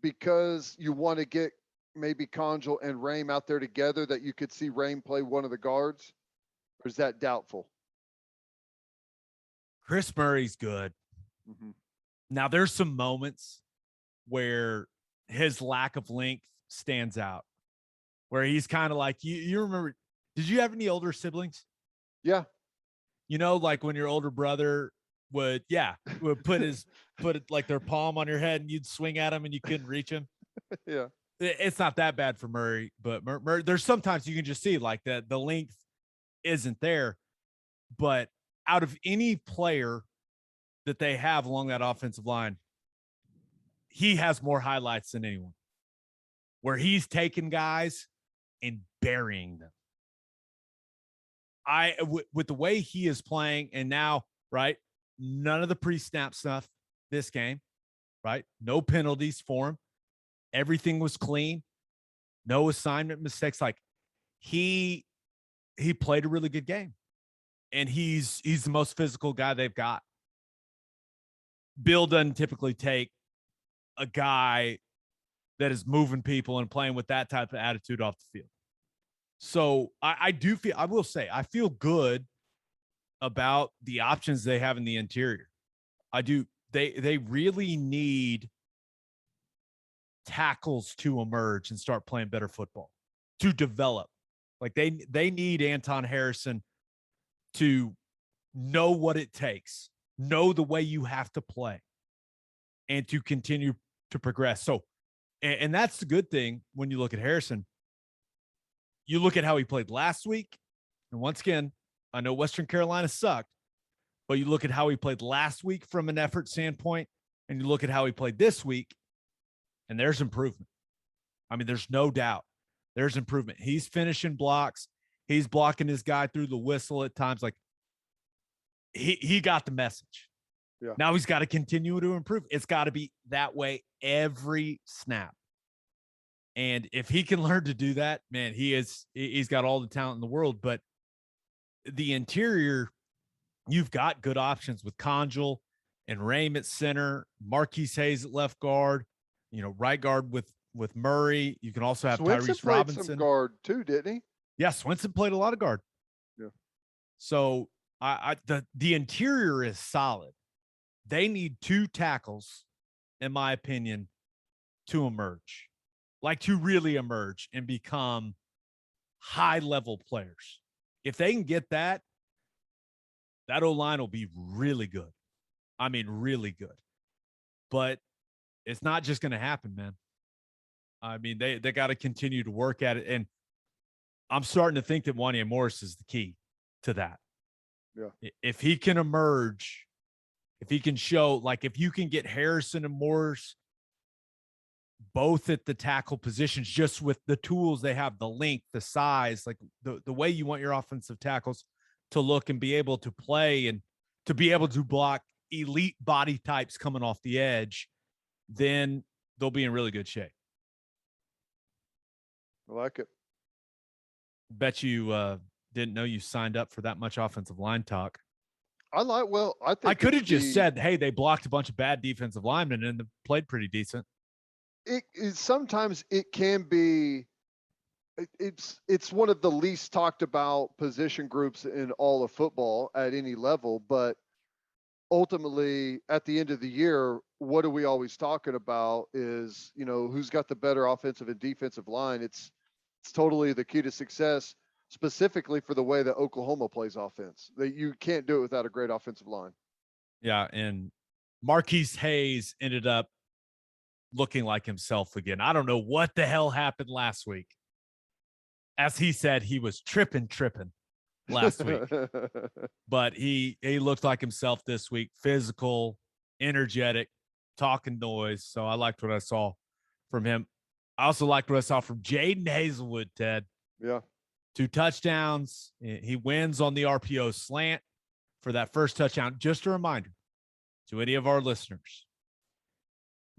because you want to get maybe Conjal and Rame out there together that you could see Rame play one of the guards? Or is that doubtful? Chris Murray's good. Mm-hmm. Now, there's some moments where his lack of length stands out, where he's kind of like, you remember, did you have any older siblings? Yeah. Like when your older brother would put like their palm on your head and you'd swing at him and you couldn't reach him. Yeah. It's not that bad for Murray, but Murray, there's sometimes you can just see like the length isn't there. But out of any player that they have along that offensive line, he has more highlights than anyone, where he's taking guys and burying them. With the way he is playing, and now, right, none of the pre-snap stuff this game, right? No penalties for him. Everything was clean. No assignment mistakes. Like, he played a really good game, and he's the most physical guy they've got. Bill doesn't typically take a guy that is moving people and playing with that type of attitude off the field. So I will say, I feel good about the options they have in the interior. I do. They really need tackles to emerge and start playing better football, to develop. Like, they need Anton Harrison to know what it takes, know the way you have to play, and to continue to progress. So, and that's the good thing when you look at Harrison. You look at how he played last week, and once again, I know Western Carolina sucked, but you look at how he played last week from an effort standpoint, and you look at how he played this week, and there's improvement. I mean, there's no doubt. There's improvement. He's finishing blocks. He's blocking his guy through the whistle at times. Like, he got the message. Yeah. Now he's got to continue to improve. It's got to be that way every snap. And if he can learn to do that, man, he's got all the talent in the world. But the interior, you've got good options with Conjal and Rame at center, Marquise Hayes at left guard, right guard with Murray. You can also have Swinson Tyrese Robinson. Some guard too, didn't he? Yeah, Swinson played a lot of guard. Yeah. So the interior is solid. They need two tackles, in my opinion, to emerge. Like, to really emerge and become high-level players. If they can get that O-line will be really good. I mean, really good. But it's not just going to happen, man. I mean, they got to continue to work at it. And I'm starting to think that Wanya Morris is the key to that. Yeah. If he can emerge, if he can show, like, if you can get Harrison and Morris both at the tackle positions, just with the tools they have, the length, the size, like the way you want your offensive tackles to look and be able to play and to be able to block elite body types coming off the edge, then they'll be in really good shape. I like it. Bet you didn't know you signed up for that much offensive line talk. I I think could have just said, hey, they blocked a bunch of bad defensive linemen and played pretty decent. Sometimes it can be. It's one of the least talked about position groups in all of football at any level, but ultimately at the end of the year, what are we always talking about is, who's got the better offensive and defensive line. It's totally the key to success, specifically for the way that Oklahoma plays offense. That you can't do it without a great offensive line. Yeah, and Marquise Hayes ended up looking like himself again. I don't know what the hell happened last week. As he said, he was tripping last week. But he looked like himself this week, physical, energetic, talking noise. So I liked what I saw from him. I also liked what I saw from Jaden Hazelwood, Ted. Yeah. 2 touchdowns. He wins on the RPO slant for that first touchdown. Just a reminder to any of our listeners,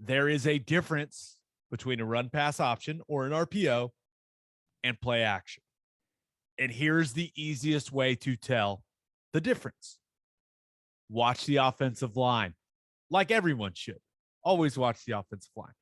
there is a difference between a run pass option or an RPO and play action. And here's the easiest way to tell the difference. Watch the offensive line, like everyone should. Always watch the offensive line.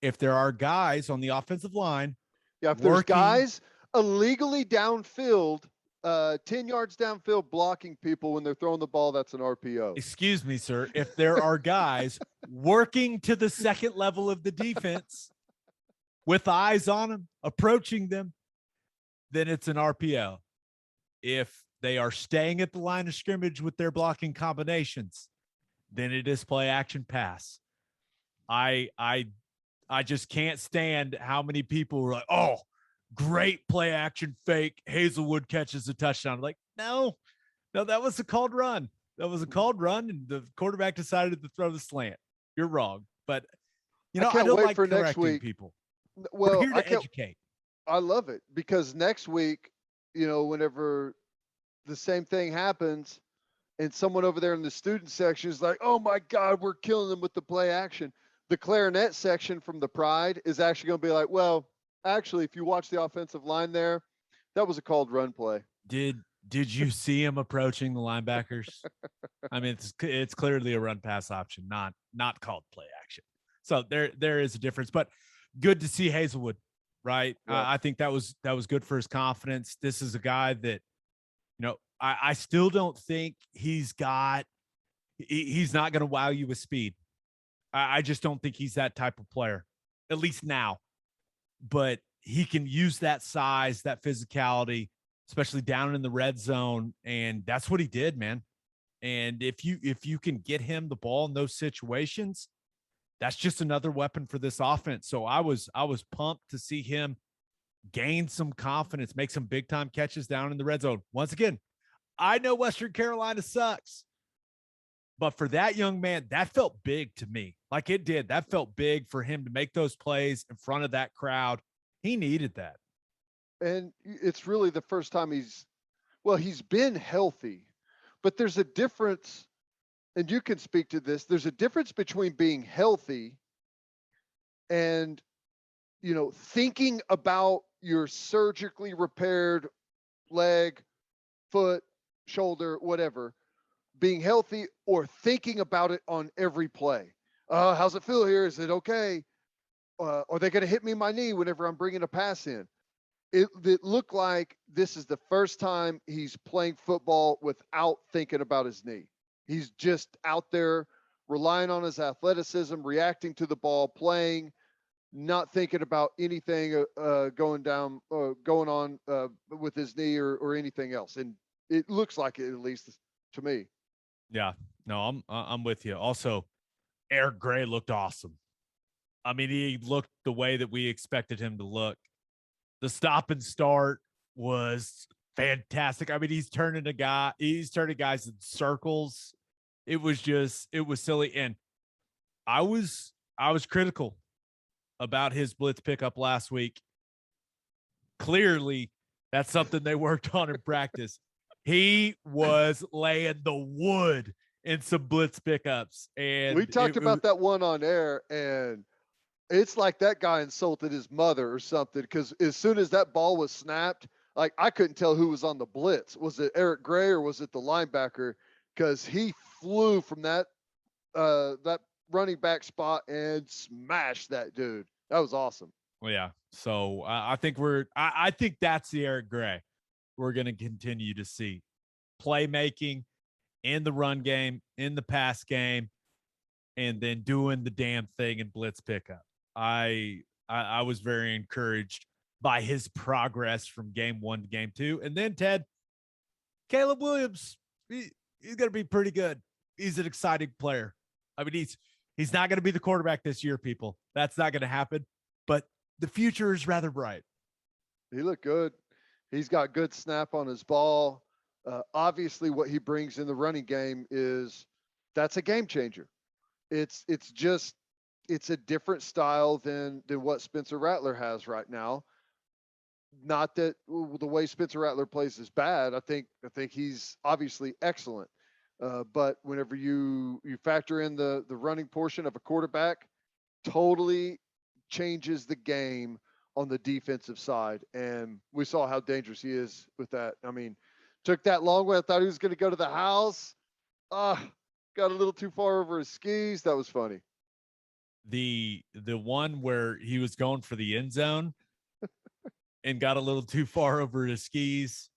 If there are guys on the offensive line, if there's guys illegally downfield, 10 yards downfield blocking people when they're throwing the ball, that's an RPO. Excuse me, sir. If there are guys working to the second level of the defense with eyes on them, approaching them, then it's an RPO. If they are staying at the line of scrimmage with their blocking combinations, then it is play action pass. I just can't stand how many people were like, oh, great play action fake. Hazelwood catches a touchdown. I'm like, no, that was a called run. That was a called run, and the quarterback decided to throw the slant. You're wrong. But, I don't like correcting next week. People. Well, we're here to educate. I love it because next week, whenever the same thing happens and someone over there in the student section is like, oh my God, we're killing them with the play action. The clarinet section from the Pride is actually going to be like, well, actually, if you watch the offensive line there, that was a called run play. Did you see him approaching the linebackers? I mean, it's clearly a run pass option, not called play action. So there is a difference, but good to see Hazelwood, right? Yeah. I think that was good for his confidence. This is a guy that, I still don't think he's not going to wow you with speed. I just don't think he's that type of player, at least now. But he can use that size, that physicality, especially down in the red zone, and that's what he did, man. And if you can get him the ball in those situations, that's just another weapon for this offense. So I was pumped to see him gain some confidence, make some big time catches down in the red zone. Once again, I know Western Carolina sucks, but for that young man, that felt big to me. Like it did. That felt big for him to make those plays in front of that crowd. He needed that. And it's really the first time he's been healthy, but there's a difference, and you can speak to this. There's a difference between being healthy and, thinking about your surgically repaired leg, foot, shoulder, whatever, being healthy, or thinking about it on every play. How's it feel here? Is it okay? Are they going to hit me in my knee whenever I'm bringing a pass in? It looked like this is the first time he's playing football without thinking about his knee. He's just out there relying on his athleticism, reacting to the ball, playing, not thinking about anything going on with his knee or anything else. And it looks like it, at least to me. Yeah, no, I'm with you. Also, Eric Gray looked awesome. I mean, he looked the way that we expected him to look. The stop and start was fantastic. I mean, he's turning guys in circles. It was silly. And I was critical about his blitz pickup last week. Clearly, that's something they worked on in practice. He was laying the wood in some blitz pickups. And we talked about that one on air, and it's like that guy insulted his mother or something, because as soon as that ball was snapped, like I couldn't tell who was on the blitz. Was it Eric Gray or was it the linebacker? Because he flew from that running back spot and smashed that dude. That was awesome. Well, yeah. So I think I think that's the Eric Gray we're going to continue to see. Playmaking in the run game, in the pass game, and then doing the damn thing in blitz pickup. I was very encouraged by his progress from game 1 to game 2. And then Ted, Caleb Williams, he's going to be pretty good. He's an exciting player. I mean, he's not going to be the quarterback this year, people. That's not going to happen. But the future is rather bright. He looked good. He's got good snap on his ball. Obviously, what he brings in the running game that's a game changer. It's a different style than what Spencer Rattler has right now. Not that the way Spencer Rattler plays is bad. I think he's obviously excellent. But whenever you factor in the running portion of a quarterback, totally changes the game on the defensive side. And we saw how dangerous he is with that. I mean, took that long way. I thought he was going to go to the house. Got a little too far over his skis. That was funny. The one where he was going for the end zone and got a little too far over his skis.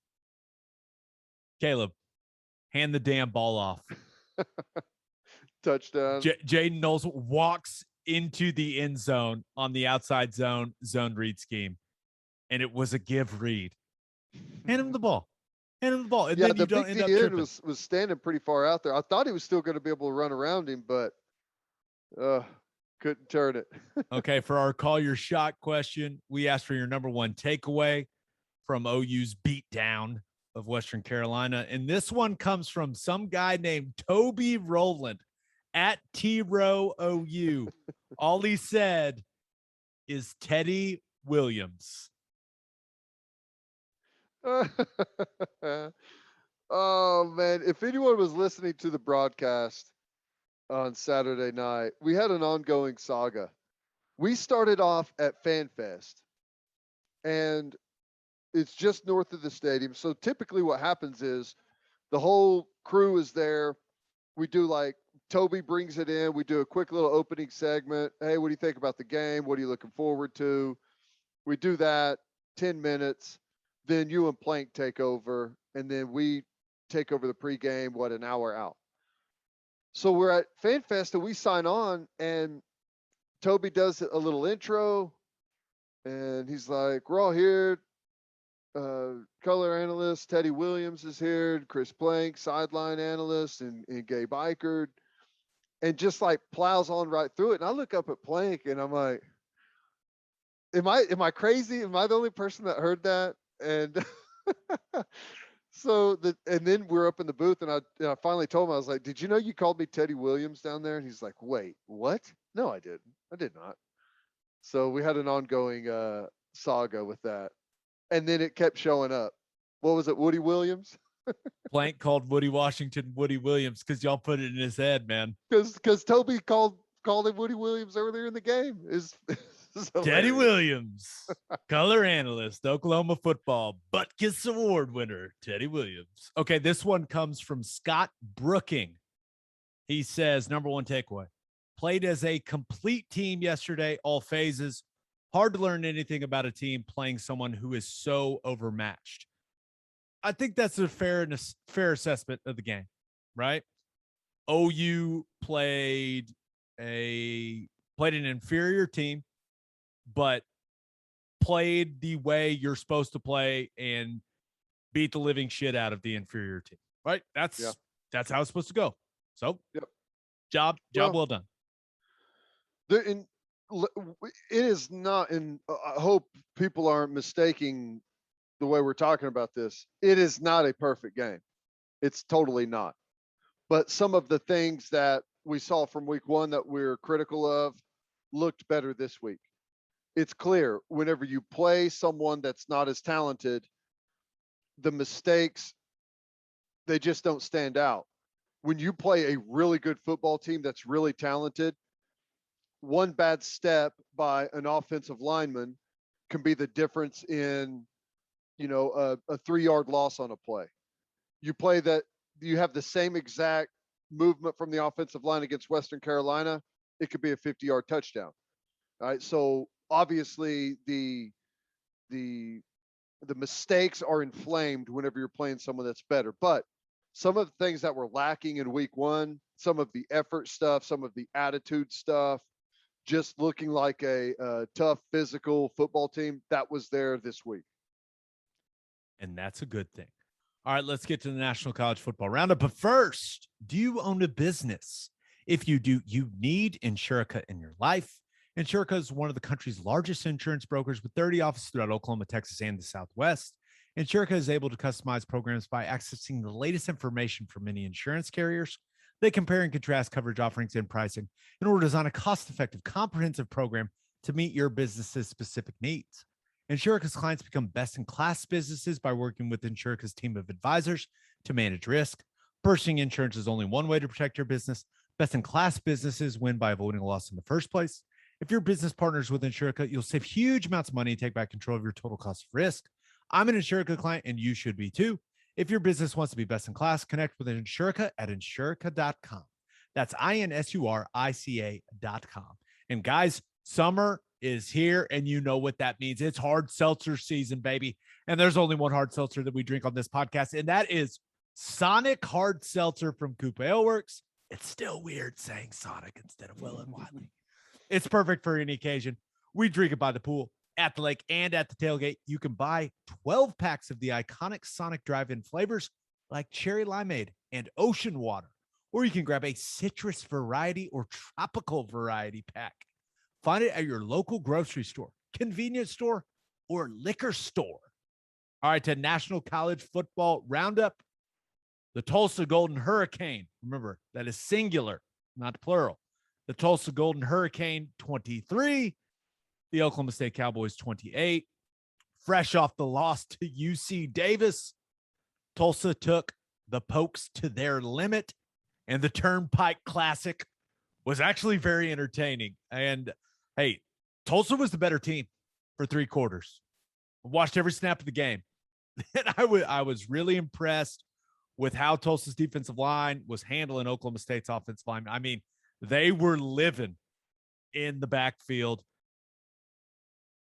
Caleb, hand the damn ball off. Touchdown. Jaden Knowles walks into the end zone on the outside zone read scheme, and it was a give read. Hand him the ball. Hand him the ball. And yeah, then you don't end up tripping. was standing pretty far out there. I thought he was still going to be able to run around him, but couldn't turn it. Okay, for our call your shot question, we asked for your number 1 takeaway from OU's beatdown of Western Carolina. And this one comes from some guy named Toby Rowland at T-Row OU. All he said is Teddy Williams. Oh, man. If anyone was listening to the broadcast on Saturday night, we had an ongoing saga. We started off at FanFest, and it's just north of the stadium. So typically what happens is the whole crew is there. We do Toby brings it in. We do a quick little opening segment. Hey, what do you think about the game? What are you looking forward to? We do that 10 minutes. Then you and Plank take over, and then we take over the pregame, an hour out. So we're at FanFest, and we sign on, and Toby does a little intro, and he's like, we're all here. Color analyst Teddy Williams is here, Chris Plank, sideline analyst, and Gabe Ikard. And just plows on right through it. And I look up at Plank and I'm like, am I crazy? Am I the only person that heard that? And and then we're up in the booth, and I finally told him, I was like, did you know you called me Teddy Williams down there? And he's like, wait, what? No, I didn't. I did not. So we had an ongoing saga with that. And then it kept showing up. What was it? Woody Williams? Plank called Woody Washington Woody Williams because y'all put it in his head, man. Because Toby called him Woody Williams earlier in the game. Teddy Williams, color analyst, Oklahoma football, Butkus Award winner, Teddy Williams. Okay, this one comes from Scott Brooking. He says, number 1 takeaway, played as a complete team yesterday, all phases. Hard to learn anything about a team playing someone who is so overmatched. I think that's a fair assessment of the game, right? OU played an inferior team, but played the way you're supposed to play and beat the living shit out of the inferior team, right? That's how it's supposed to go. So, job well done. It is not, and I hope people aren't mistaking the way we're talking about this. It is not a perfect game. It's totally not. But some of the things that we saw from week 1 that we're critical of looked better this week. It's clear whenever you play someone that's not as talented, the mistakes, they just don't stand out. When you play a really good football team that's really talented, one bad step by an offensive lineman can be the difference in a 3-yard loss on a play. You play that, you have the same exact movement from the offensive line against Western Carolina, it could be a 50-yard touchdown. All right. So obviously the mistakes are inflamed whenever you're playing someone that's better. But some of the things that were lacking in week one, some of the effort stuff, some of the attitude stuff, just looking like a tough physical football team, that was there this week. And that's a good thing. All right, let's get to the National College Football Roundup. But first, do you own a business? If you do, you need Insurica in your life. Insurica is one of the country's largest insurance brokers with 30 offices throughout Oklahoma, Texas, and the Southwest. Insurica is able to customize programs by accessing the latest information from many insurance carriers. They compare and contrast coverage offerings and pricing in order to design a cost-effective, comprehensive program to meet your business's specific needs. Insurica's clients become best-in-class businesses by working with Insurica's team of advisors to manage risk. Purchasing insurance is only one way to protect your business. Best-in-class businesses win by avoiding a loss in the first place. If your business partners with Insurica, you'll save huge amounts of money and take back control of your total cost of risk. I'm an Insurica client, and you should be too. If your business wants to be best in class, connect with Insurica at insurica.com. That's INSURICA.com. And guys, summer is here, and you know what that means. It's hard seltzer season, baby. And there's only one hard seltzer that we drink on this podcast, and that is Sonic Hard Seltzer from Coupe Ale Works. It's still weird saying Sonic instead of Will and Wiley. It's perfect for any occasion. We drink it by the pool, at the lake, and at the tailgate. You can buy 12 packs of the iconic Sonic drive-in flavors like cherry limeade and ocean water, or you can grab a citrus variety or tropical variety pack. Find it at your local grocery store, convenience store, or liquor store. All right, to National College Football Roundup. The Tulsa Golden Hurricane. Remember, that is singular, not plural. The Tulsa Golden Hurricane 23. The Oklahoma State Cowboys 28. Fresh off the loss to UC Davis, Tulsa took the Pokes to their limit, and the Turnpike Classic was actually very entertaining. And hey, Tulsa was the better team for 3 quarters. I watched every snap of the game, and I was really impressed with how Tulsa's defensive line was handling Oklahoma State's offensive line. I mean, they were living in the backfield.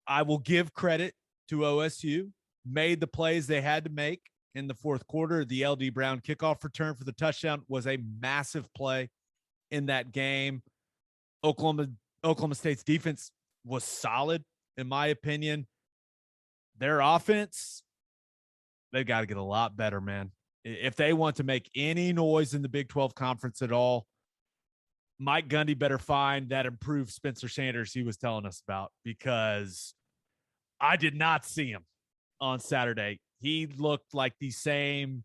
I will give credit to OSU, made the plays they had to make in the fourth quarter. The LD Brown kickoff return for the touchdown was a massive play in that game. Oklahoma State's defense was solid, in my opinion. Their offense, they've got to get a lot better, man. If they want to make any noise in the Big 12 conference at all, Mike Gundy better find that improved Spencer Sanders he was telling us about, because I did not see him on Saturday. He looked like the same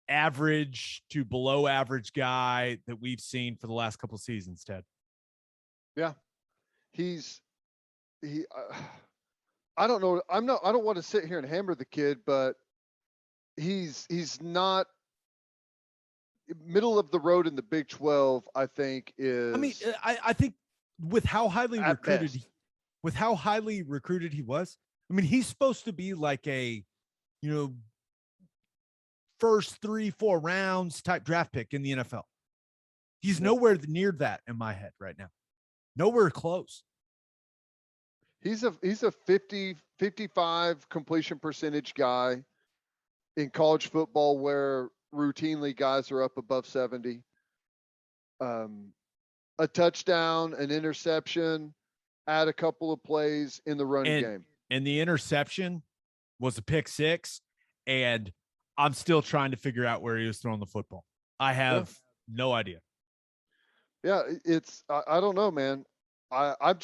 average to below average guy that we've seen for the last couple of seasons, Ted. Yeah. I don't know. I don't want to sit here and hammer the kid, but he's not middle of the road in the Big 12. I think is. I mean, I think with how highly recruited, he was. I mean, he's supposed to be like a, first 3-4 rounds type draft pick in the NFL. He's nowhere near that in my head right now. Nowhere close. He's a 55 completion percentage guy in college football, where routinely guys are up above 70. A touchdown, an interception, add a couple of plays in the running game. And the interception was a pick 6, and I'm still trying to figure out where he was throwing the football. I have no idea. Yeah, I don't know, man. I'm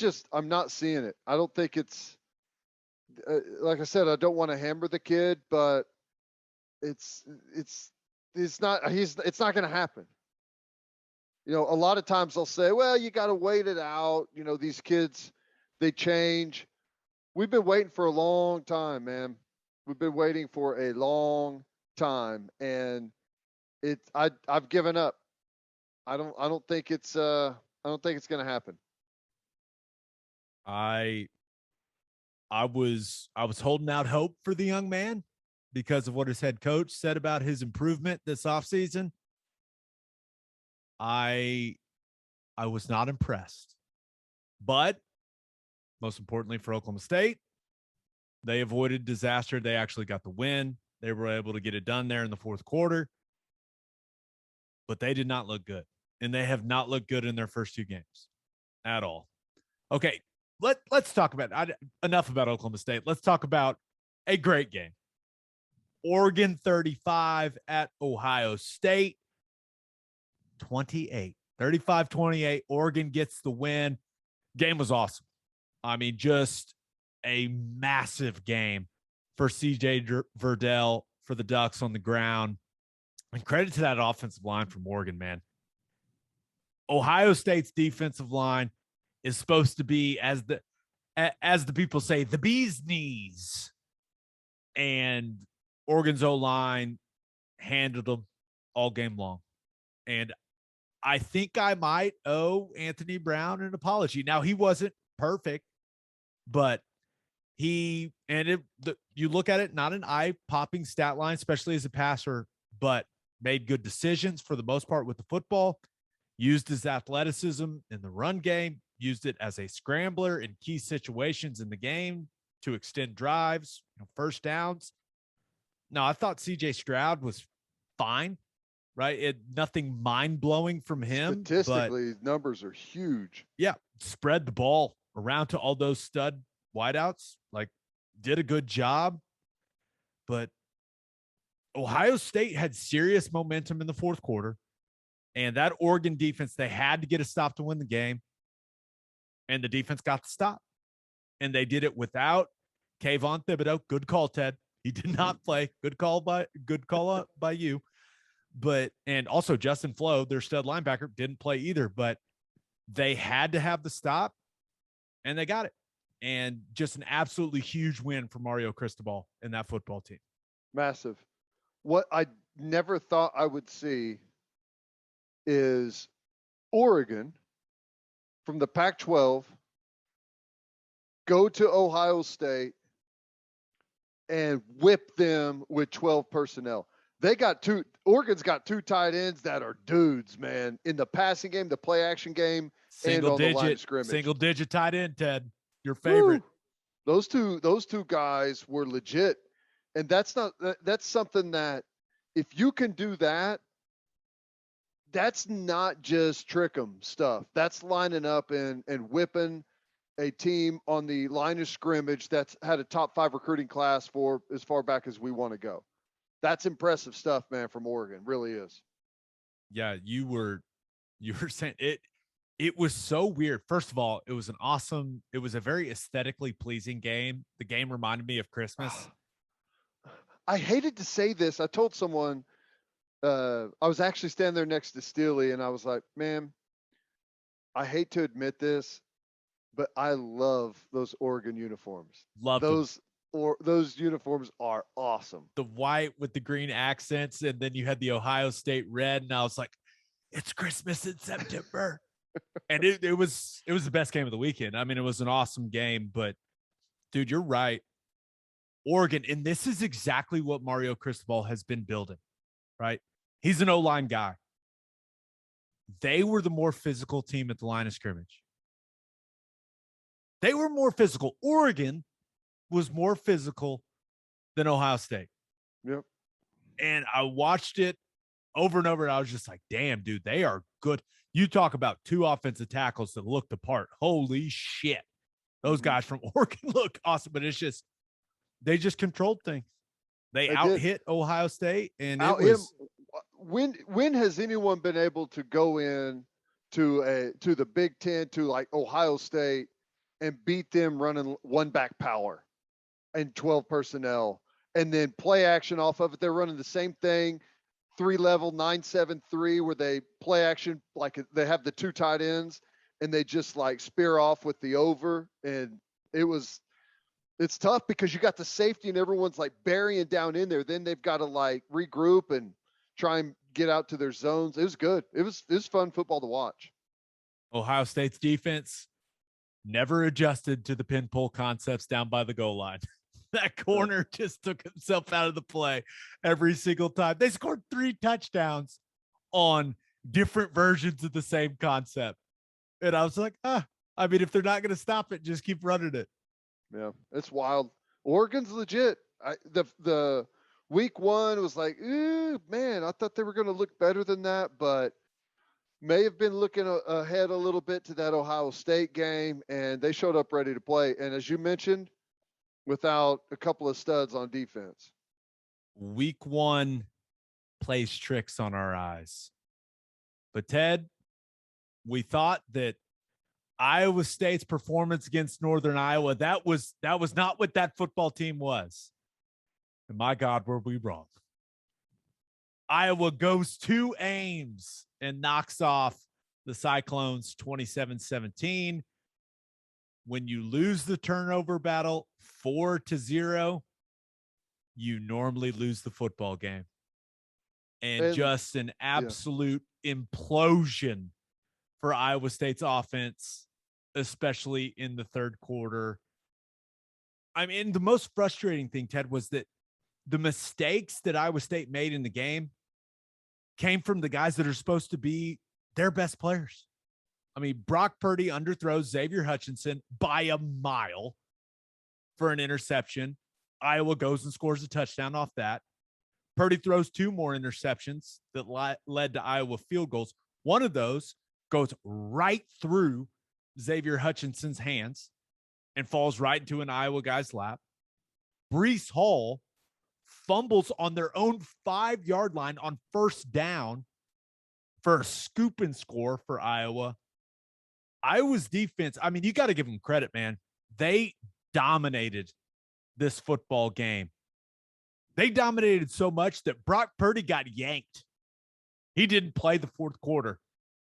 not seeing it. I don't think it's like I said, I don't want to hammer the kid, but it's not going to happen. A lot of times they'll say, well, you got to wait it out. These kids, they change. We've been waiting for a long time, man. We've been waiting for a long time, and I've given up. I don't think it's going to happen. I I was holding out hope for the young man because of what his head coach said about his improvement this offseason. I was not impressed. But most importantly for Oklahoma State, they avoided disaster. They actually got the win. They were able to get it done there in the fourth quarter. But they did not look good. And they have not looked good in their first two games at all. Okay, let's talk about enough about Oklahoma State. Let's talk about a great game. Oregon 35 at Ohio State 28. 35-28. Oregon gets the win. Game was awesome. I mean, just a massive game for CJ Verdell for the Ducks on the ground. And credit to that offensive line from Oregon, man. Ohio State's defensive line is supposed to be, as the people say, the bee's knees. And Oregon's O-line handled them all game long. And I think I might owe Anthony Brown an apology. Now, he wasn't perfect, but you look at it, not an eye-popping stat line, especially as a passer, but made good decisions for the most part with the football, used his athleticism in the run game, used it as a scrambler in key situations in the game to extend drives, first downs. No, I thought CJ Stroud was fine, right? Nothing mind-blowing from him. Statistically, numbers are huge. Yeah, spread the ball around to all those stud wideouts, did a good job. But Ohio State had serious momentum in the fourth quarter. And that Oregon defense, they had to get a stop to win the game. And the defense got the stop. And they did it without Kayvon Thibodeau. Good call, Ted. He did not play. Good call by you. And also Justin Flo, their stud linebacker, didn't play either. But they had to have the stop, and they got it. And just an absolutely huge win for Mario Cristobal and that football team. Massive. What I never thought I would see is Oregon from the Pac-12 go to Ohio State and whip them with 12 personnel. Oregon's got two tight ends that are dudes, man, in the passing game, the play action game, and on the line of scrimmage. Single digit tight end, Ted. Your favorite. Woo. Those two guys were legit. And that's something that if you can do that, that's not just trick 'em stuff. That's lining up and whipping a team on the line of scrimmage that's had a top 5 recruiting class for as far back as we want to go. That's impressive stuff, man, from Oregon. Really is. Yeah, you were saying it. It was so weird. First of all, it was a very aesthetically pleasing game. The game reminded me of Christmas. I hated to say this. I told someone, I was actually standing there next to Steely, and I was like, man, I hate to admit this, but I love those Oregon uniforms. Love those. Those uniforms are awesome. The white with the green accents, and then you had the Ohio State red, and I was like, it's Christmas in September. And it was the best game of the weekend. I mean, it was an awesome game, but dude, you're right. Oregon, and this is exactly what Mario Cristobal has been building, right? He's an O-line guy. They were the more physical team at the line of scrimmage. They were more physical. Oregon was more physical than Ohio State. Yep. And I watched it over and over, and I was just like, damn, dude, they are good. You talk about two offensive tackles that looked apart. Holy shit. Those guys from Oregon look awesome, but it's just, they just controlled things. They out-hit Ohio State, and when has anyone been able to go in to the Big Ten, to like Ohio State, and beat them running one back power and 12 personnel, and then play action off of it? They're running the same thing, 3-level 9-7-3, where they play action like they have the two tight ends, and they just like spear off with the over, and it's tough because you got the safety and everyone's like burying down in there. Then they've got to like regroup and try and get out to their zones. It was good. It was fun football to watch. Ohio State's defense never adjusted to the pin pull concepts down by the goal line. That corner just took himself out of the play every single time. They scored 3 touchdowns on different versions of the same concept. And I was like, I mean, if they're not going to stop it, just keep running it. Yeah, it's wild. Oregon's legit. The week 1 was like, ooh, man, I thought they were going to look better than that, but may have been looking ahead a little bit to that Ohio State game, and they showed up ready to play. And as you mentioned, without a couple of studs on defense. Week 1 plays tricks on our eyes. But Ted, we thought that Iowa State's performance against Northern Iowa, that was not what that football team was. And my God, were we wrong. Iowa goes to Ames and knocks off the Cyclones 27-17. When you lose the turnover battle 4-0, you normally lose the football game. And just an absolute implosion for Iowa State's offense, especially in the third quarter. I mean, the most frustrating thing, Ted, was that the mistakes that Iowa State made in the game came from the guys that are supposed to be their best players. I mean, Brock Purdy underthrows Xavier Hutchinson by a mile for an interception. Iowa goes and scores a touchdown off that. Purdy throws 2 more interceptions that led to Iowa field goals. One of those goes right through Xavier Hutchinson's hands and falls right into an Iowa guy's lap. Breece Hall fumbles on their own 5-yard line on first down for a scoop and score for Iowa. Iowa's defense, I mean, you got to give them credit, man. They dominated this football game. They dominated so much that Brock Purdy got yanked. He didn't play the fourth quarter.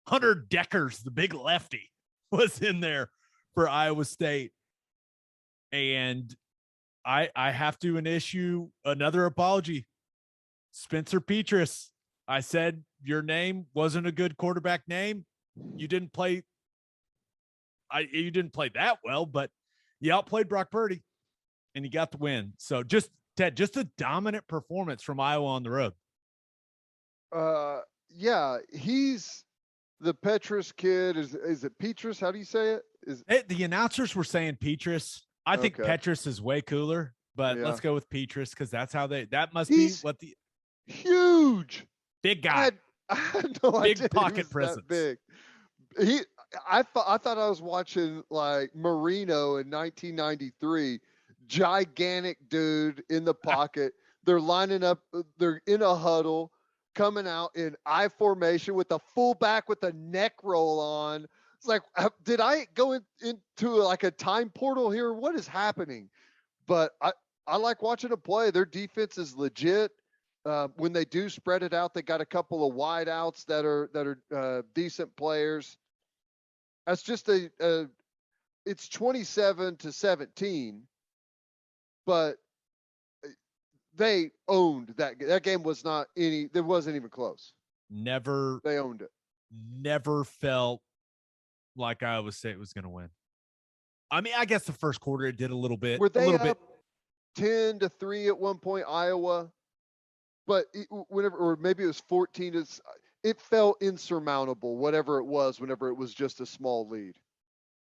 Hunter Deckers, the big lefty, was in there for Iowa State. And I have to issue another apology. Spencer Petras, I said your name wasn't a good quarterback name. You didn't play that well, but you outplayed Brock Purdy and you got the win. So just a dominant performance from Iowa on the road. Yeah, he's the Petrus kid. Is it Petrus? How do you say it? The announcers were saying Petras. I think Petrus is way cooler, but let's go with Petras because that's how that must be what the huge big guy. I had no idea big pocket presence. Big. I thought I was watching like Marino in 1993. Gigantic dude in the pocket. They're lining up. They're in a huddle, coming out in I formation with a fullback with a neck roll on. It's like, did I go into like a time portal here? What is happening? But I like watching them play. Their defense is legit. When they do spread it out, they got a couple of wide outs that are decent players. That's just it's 27-17, but they owned that game. Was not there wasn't even close. Never. They owned it. Never felt like Iowa State was going to win. I mean, I guess the first quarter it did a little bit. Were they up 10-3 at one point, Iowa? But or maybe it was 14. It felt insurmountable, whatever it was, whenever it was just a small lead.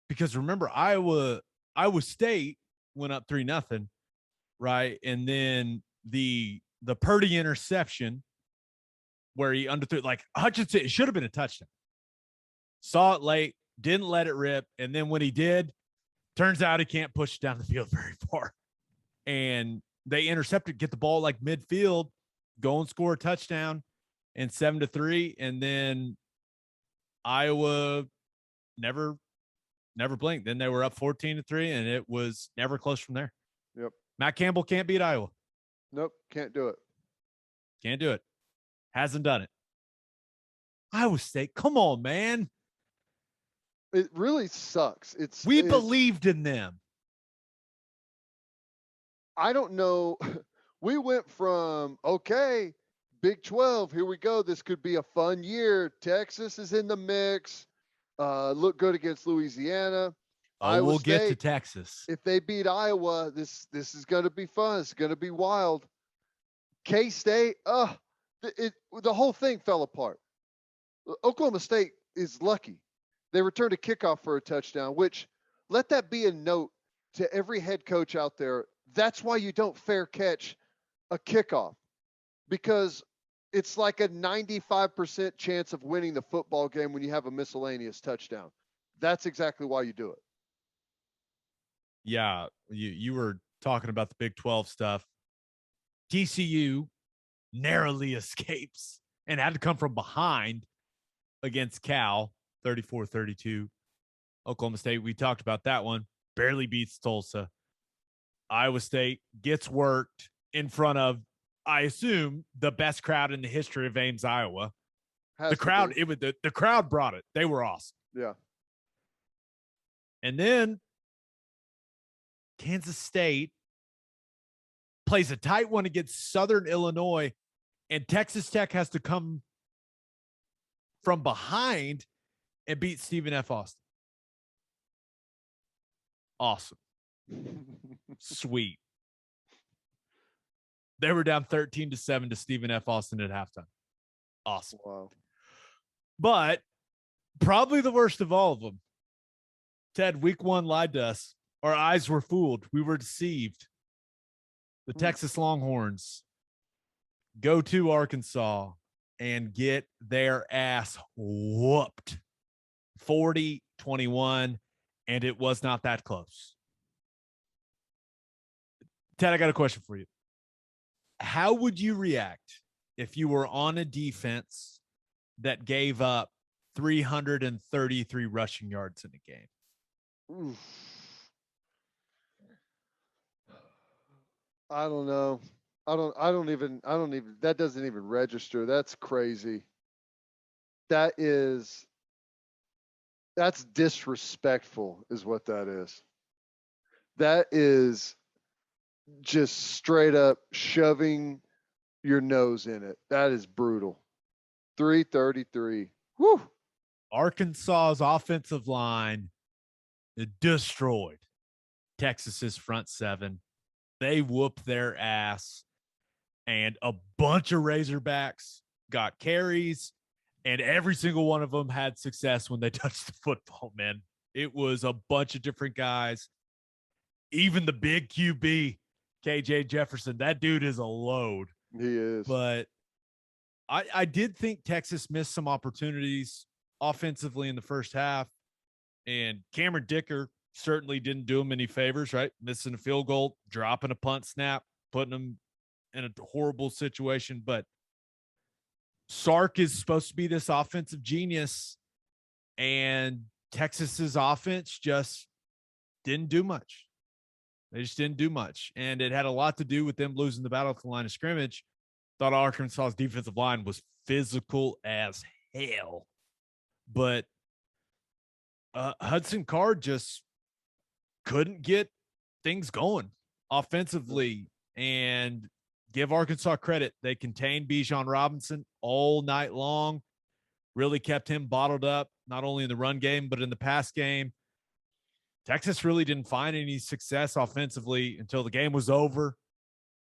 Because remember, Iowa State went up 3-0, right? And then the Purdy interception where he underthrew, like Hutchinson, it should have been a touchdown. Saw it late, didn't let it rip, and then when he did, turns out he can't push it down the field very far. And they intercepted, get the ball like midfield, go and score a touchdown, and 7-3, and then Iowa never blinked. Then they were up 14-3, and it was never close from there. Yep. Matt Campbell can't beat Iowa. Nope, can't do it. Can't do it. Hasn't done it. Iowa State, come on, man. It really sucks. We believed in them. I don't know. We went from, okay, Big 12, here we go. This could be a fun year. Texas is in the mix. Look good against Louisiana. Oh, Iowa we'll get to State, Texas. if they beat Iowa, this is going to be fun. It's going to be wild. K-State, the whole thing fell apart. Oklahoma State is lucky. They returned a kickoff for a touchdown, which let that be a note to every head coach out there. That's why you don't fair catch a kickoff, because it's like a 95% chance of winning the football game when you have a miscellaneous touchdown. That's exactly why you do it. Yeah, you were talking about the Big 12 stuff. TCU narrowly escapes and had to come from behind against Cal, 34-32. Oklahoma State, we talked about that one, barely beats Tulsa. Iowa State gets worked in front of, I assume, the best crowd in the history of Ames, Iowa. The crowd, the crowd brought it. They were awesome. Yeah. And then Kansas State plays a tight one against Southern Illinois, and Texas Tech has to come from behind and beat Stephen F. Austin. Awesome. Sweet. They were down 13-7 to Stephen F. Austin at halftime. Awesome. Wow. But probably the worst of all of them. Ted, week 1 lied to us. Our eyes were fooled. We were deceived. The Texas Longhorns go to Arkansas and get their ass whooped 40-21, and it was not that close. Ted, I got a question for you. How would you react if you were on a defense that gave up 333 rushing yards in a game? Oof. I don't know. I don't even, that doesn't even register. That's crazy. That's disrespectful is what that is. That is just straight up shoving your nose in it. That is brutal. 333. Woo. Arkansas's offensive line destroyed Texas's front seven. They whooped their ass, and a bunch of Razorbacks got carries, and every single one of them had success when they touched the football, man. It was a bunch of different guys. Even the big QB, KJ Jefferson, that dude is a load. He is. But I did think Texas missed some opportunities offensively in the first half, and Cameron Dicker certainly didn't do him any favors, right? Missing a field goal, dropping a punt snap, putting him in a horrible situation. But Sark is supposed to be this offensive genius, and Texas's offense just didn't do much. They just didn't do much. And it had a lot to do with them losing the battle at the line of scrimmage. Thought Arkansas's defensive line was physical as hell. But Hudson Card just couldn't get things going offensively. And give Arkansas credit. They contained Bijan Robinson all night long, really kept him bottled up, not only in the run game, but in the pass game. Texas really didn't find any success offensively until the game was over,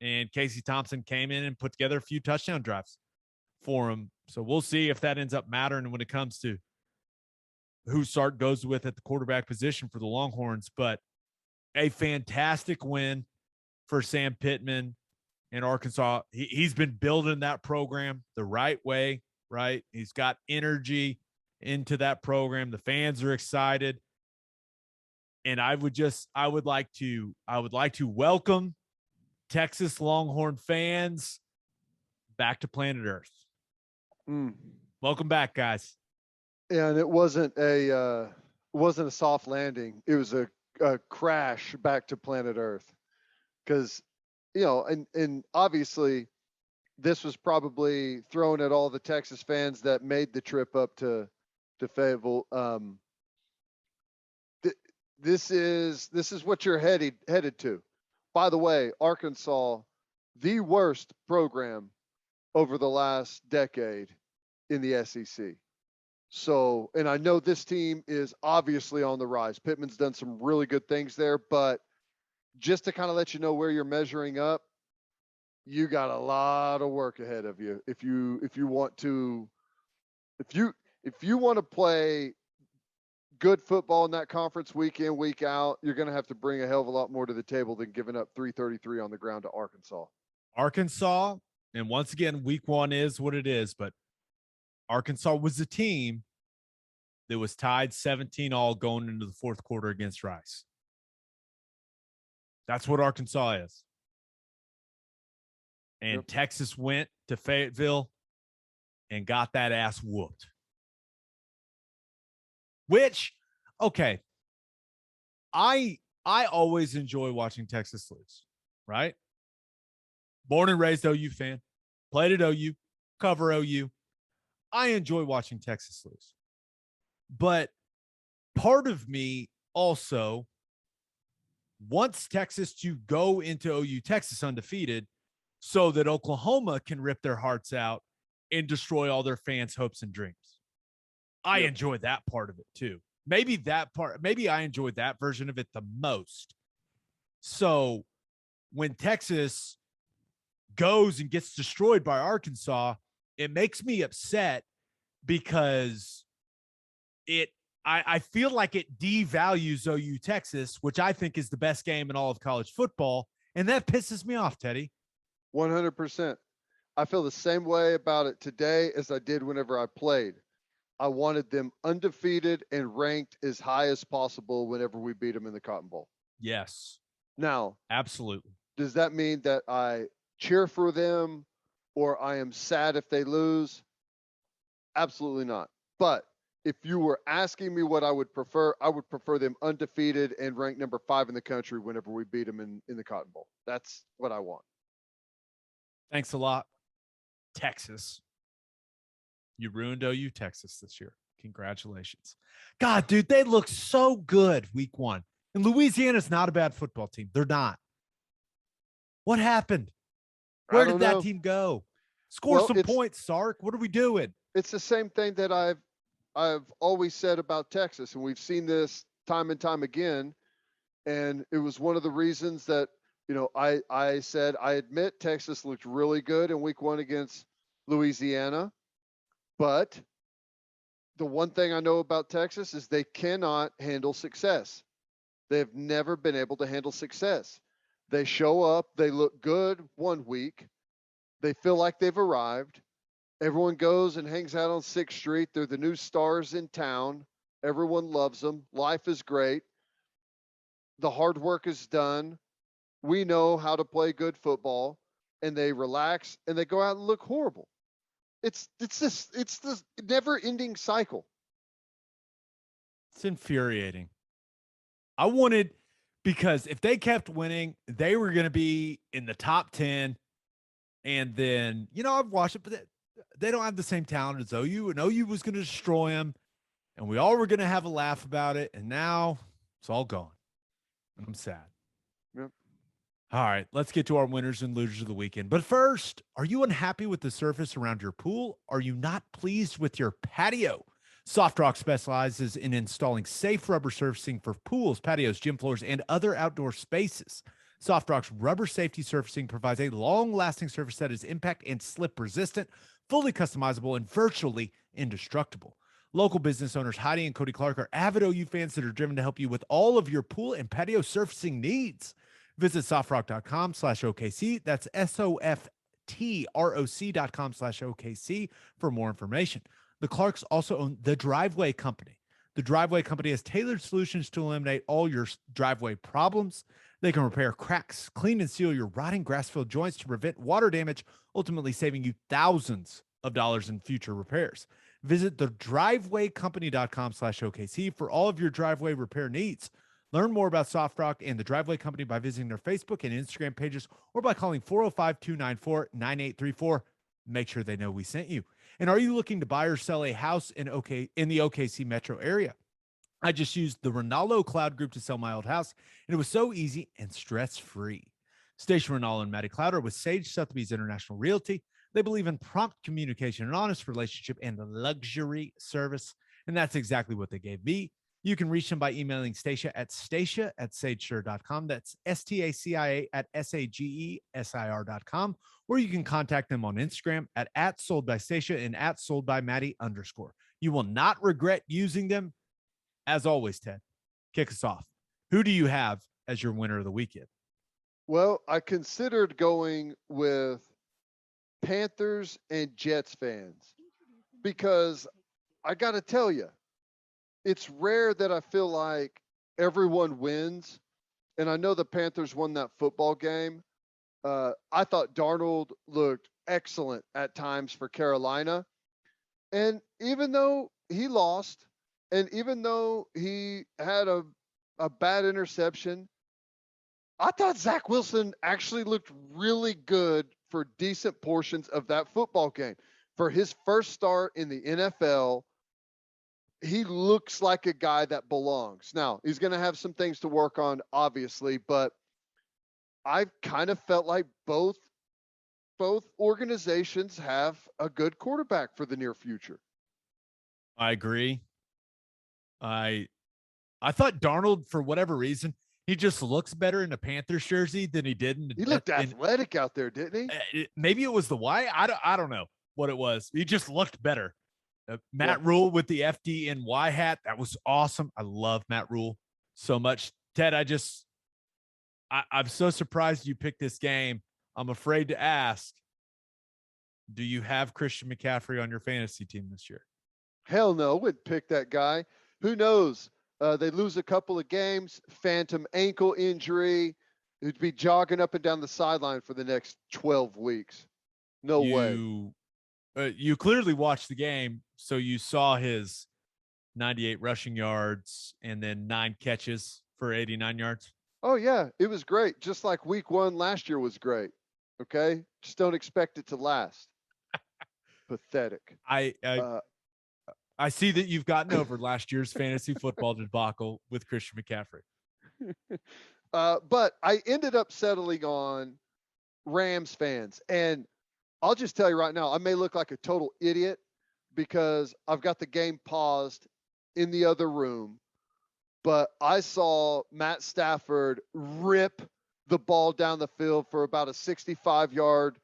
and Casey Thompson came in and put together a few touchdown drives for him. So we'll see if that ends up mattering when it comes to who Sark goes with at the quarterback position for the Longhorns. But a fantastic win for Sam Pittman in Arkansas. He's been building that program the right way, right? He's got energy into that program. The fans are excited. And I would like to welcome Texas Longhorn fans back to planet Earth. Welcome back, guys. And it wasn't a soft landing. It was a crash back to planet Earth. Because, and obviously this was probably thrown at all the Texas fans that made the trip up to Fayetteville. This is what you're headed to. By the way, Arkansas, the worst program over the last decade in the SEC. So, and I know this team is obviously on the rise. Pittman's done some really good things there, but just to kind of let you know where you're measuring up, you got a lot of work ahead of you. If you want to play good football in that conference week in, week out, you're going to have to bring a hell of a lot more to the table than giving up 333 on the ground to Arkansas. Arkansas, and once again, week one is what it is, but Arkansas was a team that was tied 17-all going into the fourth quarter against Rice. That's what Arkansas is. And Yep. Texas went to Fayetteville and got that ass whooped. Which, okay, I always enjoy watching Texas lose, right? Born and raised OU fan, played at OU, cover OU. I enjoy watching Texas lose. But part of me also wants Texas to go into OU Texas undefeated so that Oklahoma can rip their hearts out and destroy all their fans' hopes and dreams. I enjoy that part of it too. Maybe I enjoyed that version of it the most. So when Texas goes and gets destroyed by Arkansas, it makes me upset because I feel like it devalues OU Texas, which I think is the best game in all of college football. And that pisses me off, Teddy. 100%. I feel the same way about it today as I did whenever I played. I wanted them undefeated and ranked as high as possible whenever we beat them in the Cotton Bowl. Yes. Now, absolutely. Does that mean that I cheer for them or I am sad if they lose? Absolutely not. But if you were asking me what I would prefer them undefeated and ranked number 5 in the country whenever we beat them in the Cotton Bowl. That's what I want. Thanks a lot, Texas. You ruined OU Texas this year. Congratulations. God, dude, they look so good week one. And Louisiana's not a bad football team. They're not. What happened? Where did that team go? Score some points, Sark. What are we doing? It's the same thing that I've always said about Texas, and we've seen this time and time again. And it was one of the reasons that, I said, I admit Texas looked really good in week one against Louisiana. But the one thing I know about Texas is they cannot handle success. They've never been able to handle success. They show up, they look good one week, they feel like they've arrived. Everyone goes and hangs out on 6th Street. They're the new stars in town. Everyone loves them. Life is great. The hard work is done. We know how to play good football, and they relax and they go out and look horrible. It's this never-ending cycle. It's infuriating. Because if they kept winning, they were going to be in the top 10. And then, I've watched it, but they don't have the same talent as OU, and OU was going to destroy them. And we all were going to have a laugh about it. And now it's all gone. And I'm sad. Yep. All right, let's get to our winners and losers of the weekend. But first, are you unhappy with the surface around your pool? Are you not pleased with your patio? Soft Rock specializes in installing safe rubber surfacing for pools, patios, gym floors, and other outdoor spaces. Soft Rock's rubber safety surfacing provides a long-lasting surface that is impact and slip resistant, fully customizable, and virtually indestructible. Local business owners Heidi and Cody Clark are avid OU fans that are driven to help you with all of your pool and patio surfacing needs. Visit softrock.com/OKC. That's SOFTROC.com/OKC for more information. The Clarks also own The Driveway Company. The Driveway Company has tailored solutions to eliminate all your driveway problems. They can repair cracks, clean and seal your rotting grass-filled joints to prevent water damage, ultimately saving you thousands of dollars in future repairs. Visit thedrivewaycompany.com/OKC for all of your driveway repair needs. Learn more about Soft Rock and the Driveway Company by visiting their Facebook and Instagram pages or by calling 405-294-9834. Make sure they know we sent you. And are you looking to buy or sell a house in the OKC metro area? I just used the Ronaldo Cloud Group to sell my old house, and it was so easy and stress-free. Station Ronaldo and Matty Cloud are with Sage Sotheby's International Realty. They believe in prompt communication, an honest relationship, and luxury service. And that's exactly what they gave me. You can reach them by emailing stacia@sagesure.com. That's STACIA@SAGESIR.com. Or you can contact them on Instagram at @soldbystacia and @soldbymaddie_. You will not regret using them. As always, Ted, kick us off. Who do you have as your winner of the weekend? Well, I considered going with Panthers and Jets fans because I got to tell you, it's rare that I feel like everyone wins. And I know the Panthers won that football game. I thought Darnold looked excellent at times for Carolina. And even though he lost, and even though he had a bad interception, I thought Zach Wilson actually looked really good for decent portions of that football game. For his first start in the NFL, he looks like a guy that belongs. Now, he's going to have some things to work on, obviously, but I kind of felt like both organizations have a good quarterback for the near future. I agree. I thought Darnold, for whatever reason, he just looks better in a Panthers jersey than he did in. He looked athletic out there, didn't he? Maybe it was the white. I don't know what it was. He just looked better. Matt Rule with the FDNY hat. That was awesome. I love Matt Rule so much. Ted, I'm so surprised you picked this game. I'm afraid to ask, do you have Christian McCaffrey on your fantasy team this year? Hell no, wouldn't pick that guy. Who knows? They lose a couple of games, phantom ankle injury. He'd be jogging up and down the sideline for the next 12 weeks. No way. You clearly watched the game, so you saw his 98 rushing yards and then 9 catches for 89 yards. Oh, yeah, it was great. Just like week 1 last year was great. Okay? Just don't expect it to last. Pathetic. I see that you've gotten over last year's fantasy football debacle with Christian McCaffrey. But I ended up settling on Rams fans. And I'll just tell you right now, I may look like a total idiot because I've got the game paused in the other room. But I saw Matt Stafford rip the ball down the field for about a 65-yard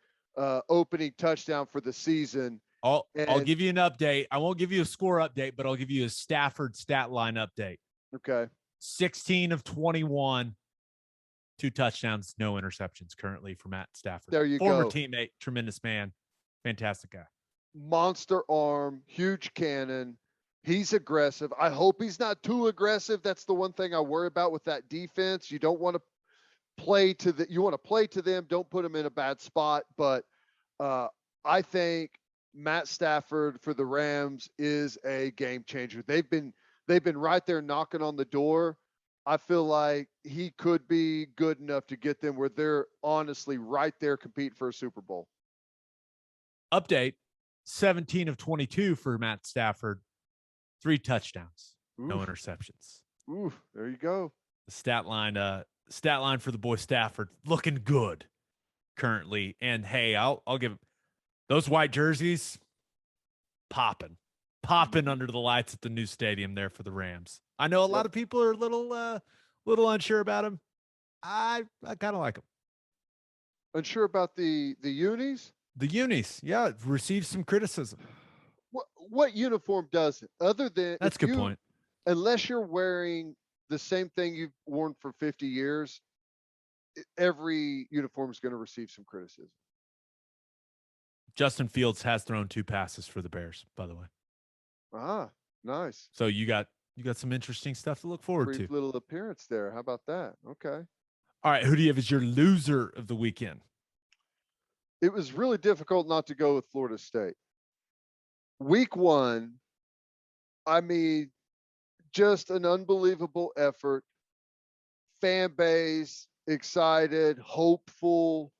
opening touchdown for the season. I'll give you an update. I won't give you a score update, but I'll give you a Stafford stat line update. Okay. 16 of 21, 2 touchdowns, no interceptions currently for Matt Stafford. There you go. Former go. Teammate, tremendous man, fantastic guy. Monster arm, huge cannon. He's aggressive. I hope he's not too aggressive. That's the one thing I worry about with that defense. You don't want to play to them. Don't put them in a bad spot. But I think Matt Stafford for the Rams is a game changer. They've been right there knocking on the door. I feel like he could be good enough to get them where they're honestly right there competing for a Super Bowl. Update, 17 of 22 for Matt Stafford, 3 touchdowns, no interceptions. Ooh, there you go. The stat line for the boy Stafford looking good currently. And hey, I'll give him those white jerseys popping under the lights at the new stadium there for the Rams. I know a lot of people are a little unsure about him. I kind of like him. Unsure about the unis? The unis, yeah, received some criticism. What uniform does it? Other than that's a good point. Unless you're wearing the same thing you've worn for 50 years, every uniform is going to receive some criticism. Justin Fields has thrown 2 passes for the Bears, by the way. Ah, nice. So you got some interesting stuff to look forward to. Little appearance there. How about that? Okay. All right. Who do you have as your loser of the weekend? It was really difficult not to go with Florida State. Week 1, I mean, just an unbelievable effort. Fan base, excited, hopeful.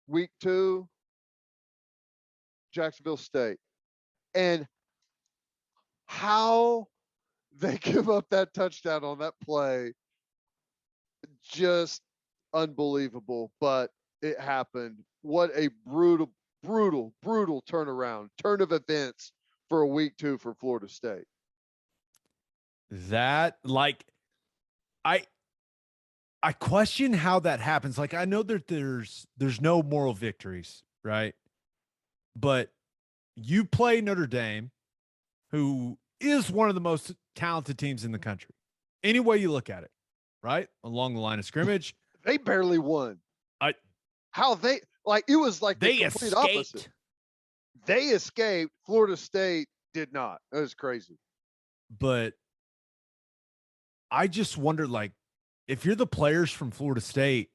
Week 2, Jacksonville State. And how they give up that touchdown on that play, just unbelievable. But it happened, what a brutal, brutal, brutal turn of events for a week 2 for Florida State. That, like, I question how that happens. Like, I know that there's no moral victories, right? But you play Notre Dame, who is one of the most talented teams in the country. Any way you look at it, right? Along the line of scrimmage. They barely won. It was like the complete opposite. They escaped. Florida State did not. That was crazy. But I just wonder, like, if you're the players from Florida State,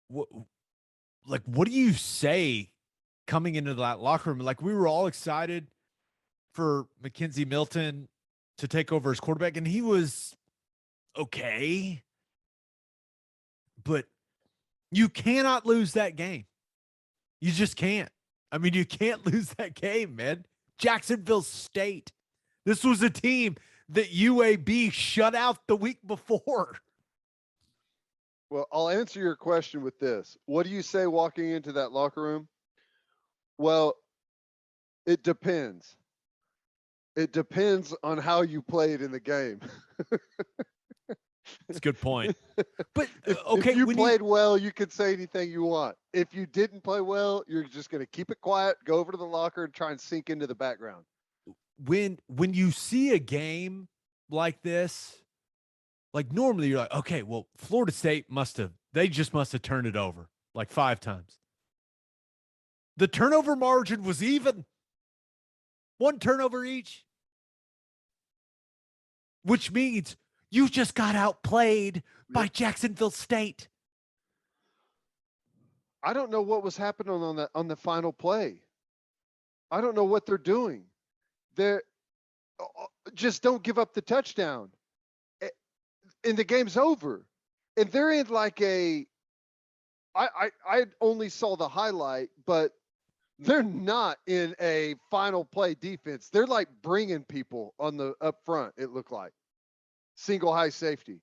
what do you say coming into that locker room? Like, we were all excited for Mackenzie Milton to take over as quarterback, and he was okay. But you cannot lose that game. You just can't. I mean, you can't lose that game, man. Jacksonville State. This was a team that UAB shut out the week before. Well, I'll answer your question with this. What do you say walking into that locker room? Well, it depends. It depends on how you played in the game. That's a good point. But okay, if you played well, you could say anything you want. If you didn't play well, you're just going to keep it quiet, go over to the locker, and try and sink into the background. When you see a game like this, like, normally you're like, okay, well, Florida State must have turned it over like 5 times. The turnover margin was even. 1 turnover each. Which means you just got outplayed by Jacksonville State. I don't know what was happening on the final play. I don't know what they're doing. They're just don't give up the touchdown. And the game's over. And they're in like I only saw the highlight, but they're not in a final play defense. They're like bringing people on the up front, it looked like. Single high safety.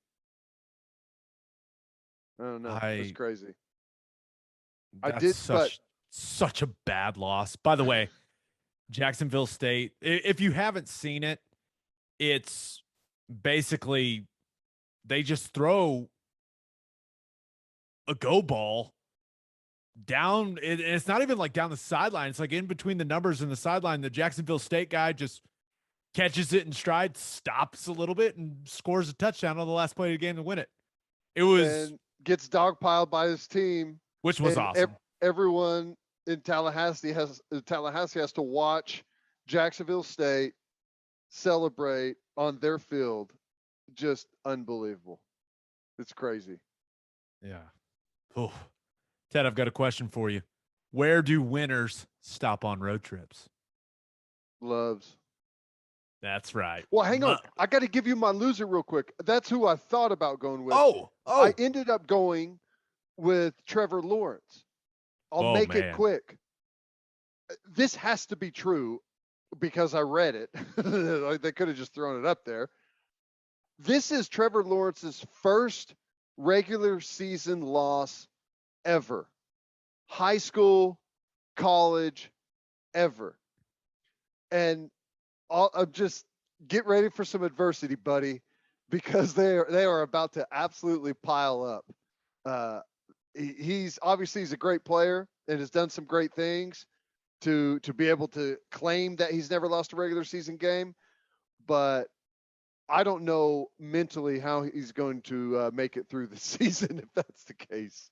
I don't know. It's crazy. Such a bad loss. By the way, Jacksonville State, if you haven't seen it, it's basically they just throw a go ball down. It's not even like down the sideline. It's like in between the numbers and the sideline. The Jacksonville State guy just catches it in stride, stops a little bit, and scores a touchdown on the last play of the game to win it. It was and gets dogpiled by his team, which was awesome. Everyone in Tallahassee has to watch Jacksonville State celebrate on their field. Just unbelievable. It's crazy. Yeah. Oh, Ted, I've got a question for you. Where do winners stop on road trips? Loves. That's right. Well, hang on. I got to give you my loser real quick. That's who I thought about going with. I ended up going with Trevor Lawrence. I'll make it quick. This has to be true because I read it. They could have just thrown it up there. This is Trevor Lawrence's first regular season loss ever. High school, college, ever. And I'll just get ready for some adversity, buddy, because they are about to absolutely pile up. He's a great player and has done some great things to be able to claim that he's never lost a regular season game, but I don't know mentally how he's going to make it through the season if that's the case.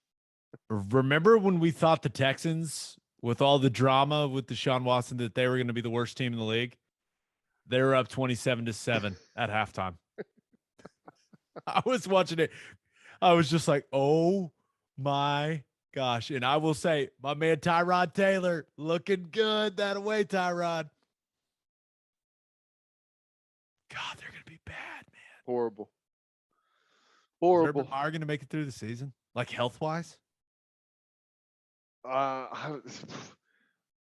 Remember when we thought the Texans, with all the drama with Deshaun Watson, that they were going to be the worst team in the league? They were up 27-7 at halftime. I was watching it. I was just like, oh my gosh. And I will say, my man Tyrod Taylor looking good that away, Tyrod. God, they're going to be bad, man. Horrible. Is Urban Meyer going to make it through the season? Like health-wise? I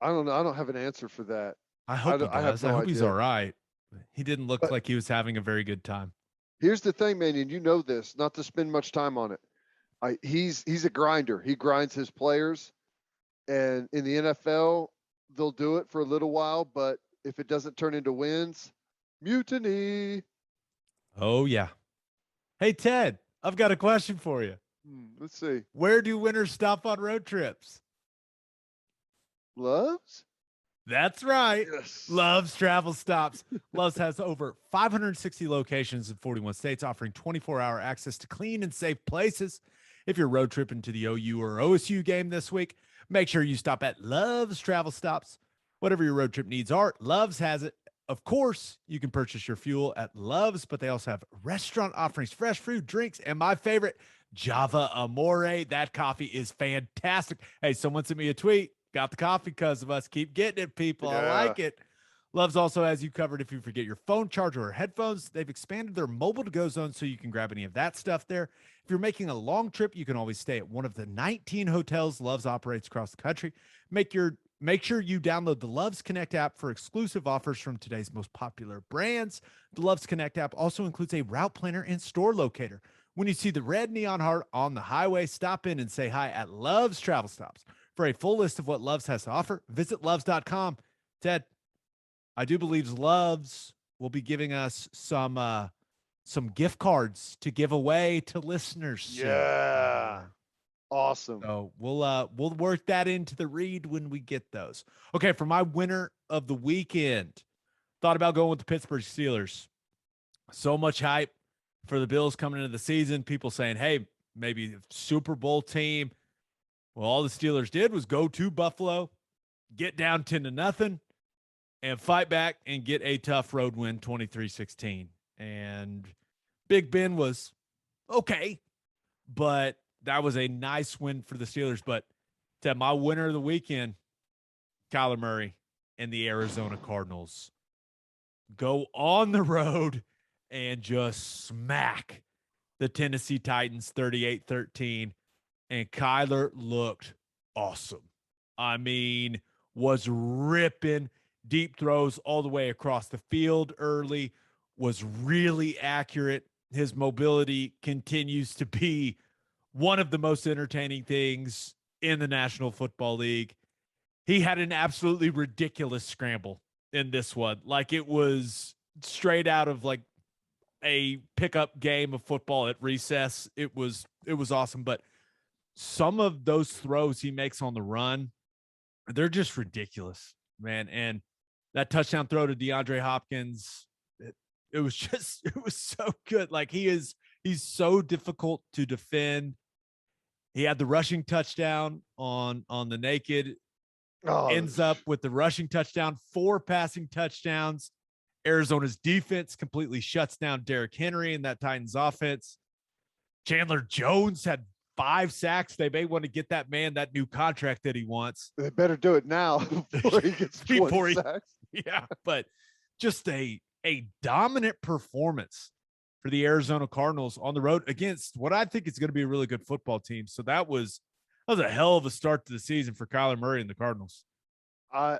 don't know. I don't have an answer for that. I hope he does. I hope he's all right. He didn't look like he was having a very good time. Here's the thing, man, and you know this, not to spend much time on it. He's a grinder. He grinds his players, and in the NFL, they'll do it for a little while, but if it doesn't turn into wins, mutiny. Oh, yeah. Hey, Ted, I've got a question for you. Let's see. Where do winners stop on road trips? Loves? That's right. Yes. Love's Travel Stops. Love's has over 560 locations in 41 states, offering 24-hour access to clean and safe places. If you're road tripping to the OU or OSU game this week, make sure you stop at Love's Travel Stops. Whatever your road trip needs are, Love's has it. Of course, you can purchase your fuel at Love's, but they also have restaurant offerings, fresh fruit, drinks, and my favorite, Java Amore. That coffee is fantastic. Hey, someone sent me a tweet. Got the coffee because of us. Keep getting it, people. Yeah. I like it. Love's also has you covered if you forget your phone charger or headphones. They've expanded their mobile to-go zone so you can grab any of that stuff there. If you're making a long trip, you can always stay at one of the 19 hotels Love's operates across the country. Make sure you download the Love's Connect app for exclusive offers from today's most popular brands. The Love's Connect app also includes a route planner and store locator. When you see the red neon heart on the highway, stop in and say hi at Love's Travel Stops. For a full list of what Love's has to offer, visit loves.com. Ted, I do believe Love's will be giving us some gift cards to give away to listeners. Yeah. Awesome. So we'll work that into the read when we get those. Okay, for my winner of the weekend, thought about going with the Pittsburgh Steelers. So much hype for the Bills coming into the season. People saying, hey, maybe Super Bowl team. Well, all the Steelers did was go to Buffalo, get down 10-0, and fight back and get a tough road win, 23-16. And Big Ben was okay, but that was a nice win for the Steelers. But to my winner of the weekend, Kyler Murray and the Arizona Cardinals go on the road and just smack the Tennessee Titans 38-13. And Kyler looked awesome. I mean, was ripping deep throws all the way across the field early, was really accurate. His mobility continues to be one of the most entertaining things in the National Football League. He had an absolutely ridiculous scramble in this one. Like, it was straight out of like a pickup game of football at recess. It was awesome. But some of those throws he makes on the run, they're just ridiculous, man. And that touchdown throw to DeAndre Hopkins, it was so good. Like, he's so difficult to defend. He had the rushing touchdown on the naked, ends up with the rushing touchdown, 4 passing touchdowns. Arizona's defense completely shuts down Derrick Henry and that Titans offense. Chandler Jones had 5 sacks. They may want to get that man that new contract that he wants. They better do it now before he gets 20 sacks. Yeah, but just a dominant performance for the Arizona Cardinals on the road against what I think is going to be a really good football team. So that was a hell of a start to the season for Kyler Murray and the Cardinals. I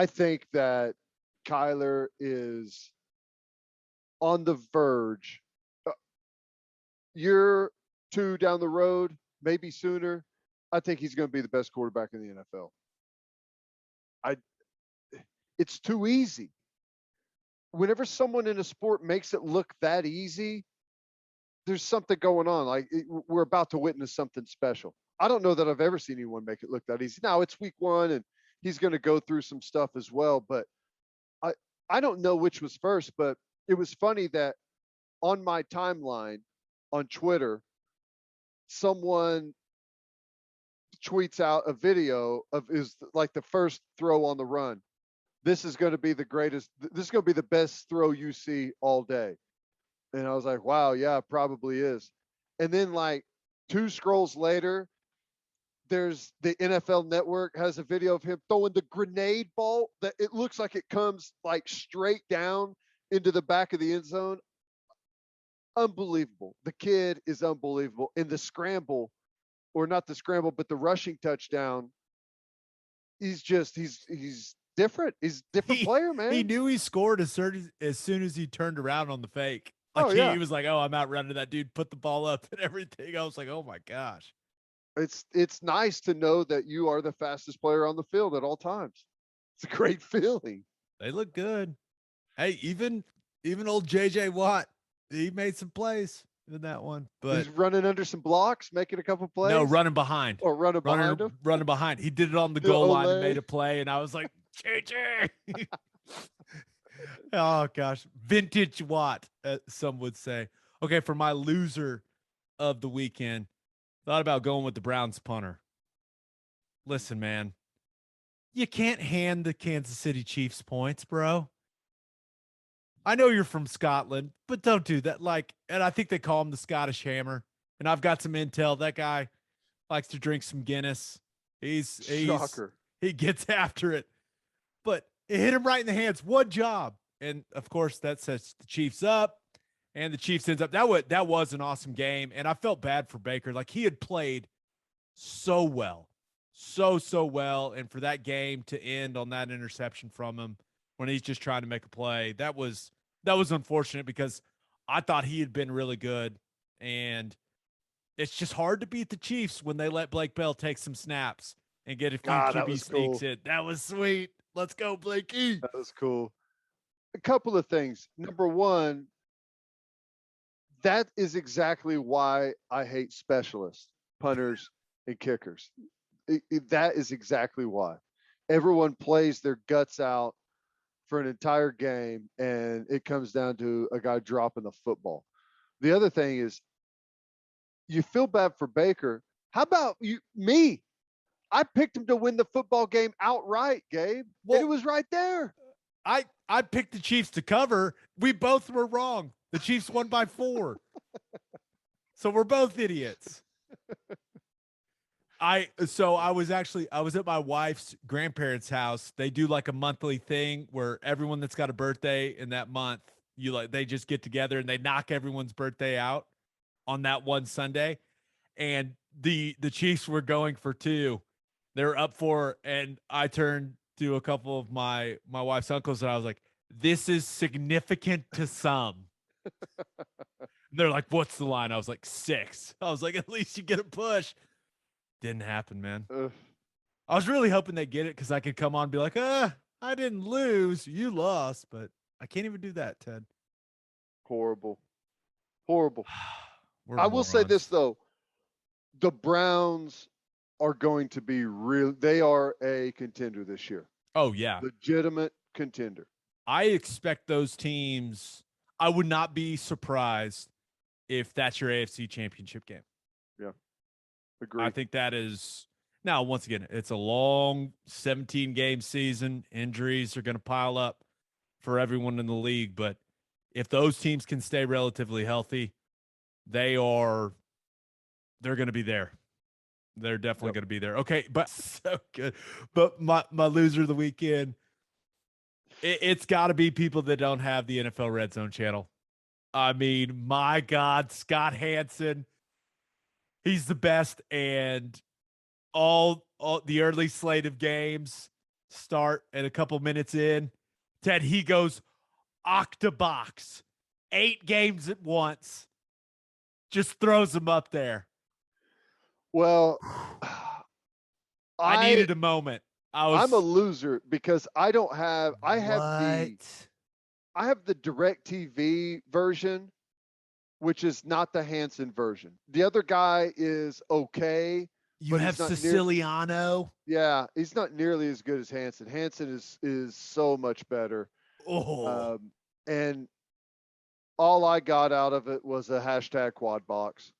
think that Kyler is on the verge. Year 2 down the road, maybe sooner, I think he's going to be the best quarterback in the NFL. It's too easy. Whenever someone in a sport makes it look that easy, there's something going on. Like, we're about to witness something special. I don't know that I've ever seen anyone make it look that easy. Now, it's week 1 and he's going to go through some stuff as well, but I don't know which was first, but it was funny that on my timeline on Twitter, someone tweets out a video of is like the first throw on the run. This is going to be the greatest. This is going to be the best throw you see all day. And I was like, wow, yeah, probably is. And then like 2 scrolls later, there's the NFL Network has a video of him throwing the grenade ball that it looks like it comes like straight down into the back of the end zone. Unbelievable. The kid is unbelievable. In the scramble, or not the scramble, but the rushing touchdown, he's different. He's a different player, man. He knew he scored as soon as he turned around on the fake. Like Oh yeah, he was like, "Oh, I'm out running that dude, put the ball up and everything." I was like, "Oh my gosh." it's nice to know that you are the fastest player on the field at all times. It's a great feeling. They look good. Hey, even old JJ Watt, he made some plays in that one, He's but running under some blocks, making a couple no, plays, running behind. or running behind him. Running behind. He did it on the The goal line and Olay. made a play, and I was like, JJ. Oh gosh, vintage Watt, some would say. Okay, for my loser of the weekend, thought about going with the Browns punter. Listen, man, you can't hand the Kansas City Chiefs points, bro. I know you're from Scotland, but don't do that. Like, and I think they call him the Scottish Hammer. And I've got some intel. That guy likes to drink some Guinness. Shocker. He gets after it. But it hit him right in the hands. One job. And of course, that sets the Chiefs up. And the Chiefs ends up that was an awesome game. And I felt bad for Baker. Like he had played so well. So well. And for that game to end on that interception from him when he's just trying to make a play, that was unfortunate because I thought he had been really good. And it's just hard to beat the Chiefs when they let Blake Bell take some snaps and get a few God, that QB was sneaks cool. in. That was sweet. Let's go, Blakey. That was cool. A couple of things. Number one, that is exactly why I hate specialists, punters, and kickers. That is exactly why. Everyone plays their guts out for an entire game, and it comes down to a guy dropping the football. The other thing is, you feel bad for Baker. How about me? I picked him to win the football game outright, Gabe. Well, and it was right there. I picked the Chiefs to cover. We both were wrong. The Chiefs won by 4. So we're both idiots. I was at my wife's grandparents' house. They do like a monthly thing where everyone that's got a birthday in that month, they just get together and they knock everyone's birthday out on that one Sunday. And the Chiefs were going for 2. They were up 4, and I turned to a couple of my wife's uncles and I was like, "This is significant to some." They're like, "What's the line?" I was like, 6. I was like, "At least you get a push." Didn't happen, man. I was really hoping they get it because I could come on and be like, I didn't lose. You lost. But I can't even do that, Ted. Horrible. We're I will say morons. this, though. The Browns are going to be real. They are a contender this year. Oh, yeah. Legitimate contender. I expect those teams. I would not be surprised if that's your AFC championship game. Yeah. Agreed. I think that is. Now, once again, it's a long 17-game season. Injuries are going to pile up for everyone in the league. But if those teams can stay relatively healthy, they're going to be there. They're definitely going to be there. Okay, but so good. But my loser of the weekend, it's got to be people that don't have the NFL Redzone channel. I mean, my God, Scott Hansen, he's the best. And all the early slate of games start at a couple minutes in. Ted, he goes octabox, 8 games at once, just throws them up there. Well, I needed a moment. I'm a loser because I don't have. I have the DirecTV version, which is not the Hansen version. The other guy is okay. You have Siciliano. Yeah, he's not nearly as good as Hansen. Hansen is so much better. Oh. And all I got out of it was a hashtag quad box.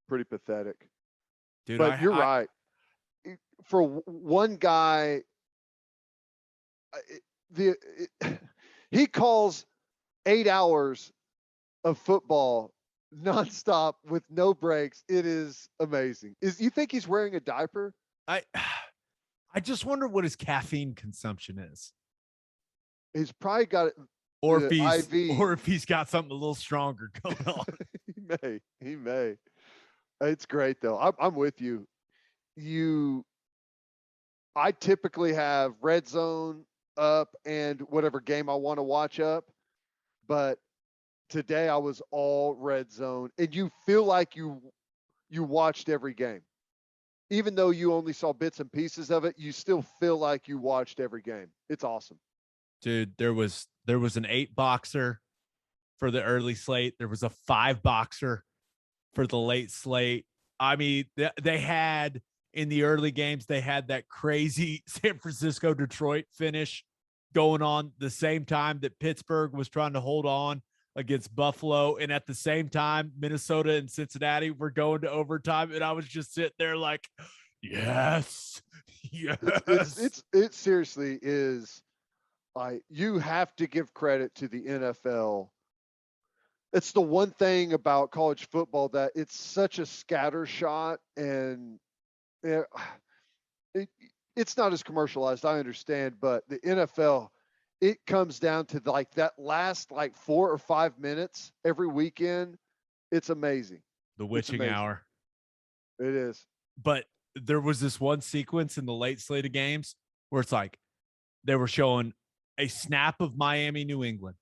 Pretty pathetic. Dude, but you're right. For one guy, he calls 8 hours of football nonstop with no breaks. It is amazing. You think he's wearing a diaper? I just wonder what his caffeine consumption is. He's probably got it. Or if he's got something a little stronger going on. He may. It's great though. I'm with you. I typically have Redzone up and whatever game I want to watch up, but today I was all red zone, and you feel like you watched every game. Even though you only saw bits and pieces of it, you still feel like you watched every game. It's awesome. Dude, there was an 8-boxer for the early slate. There was a 5-boxer for the late slate. I mean, they had in the early games, they had that crazy San Francisco Detroit finish going on the same time that Pittsburgh was trying to hold on against Buffalo. And at the same time, Minnesota and Cincinnati were going to overtime. And I was just sitting there like, yes, yes. It seriously is. You have to give credit to the NFL. It's the one thing about college football that it's such a scatter shot, and it's not as commercialized, I understand, but the NFL, it comes down to like that last like 4 or 5 minutes every weekend. It's amazing. The witching hour. It is. But there was this one sequence in the late slate of games where it's like they were showing a snap of Miami, New England,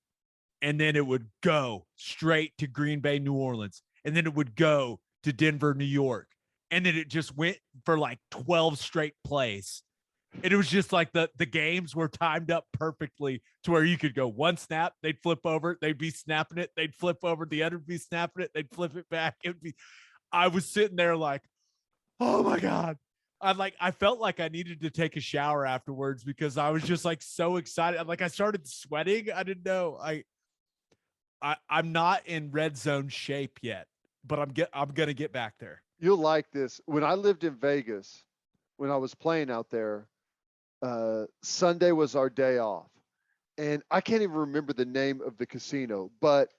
and then it would go straight to Green Bay, New Orleans, and then it would go to Denver, New York, and then it just went for like 12 straight plays. And it was just like the games were timed up perfectly to where you could go one snap, they'd flip over, they'd be snapping it, they'd flip over, the other would be snapping it, they'd flip it back. I was sitting there like, oh my God. I felt like I needed to take a shower afterwards because I was just like so excited. I started sweating. I didn't know. I'm not in red zone shape yet, but I'm gonna get back there. You'll like this. When I lived in Vegas, when I was playing out there, Sunday was our day off, and I can't even remember the name of the casino, but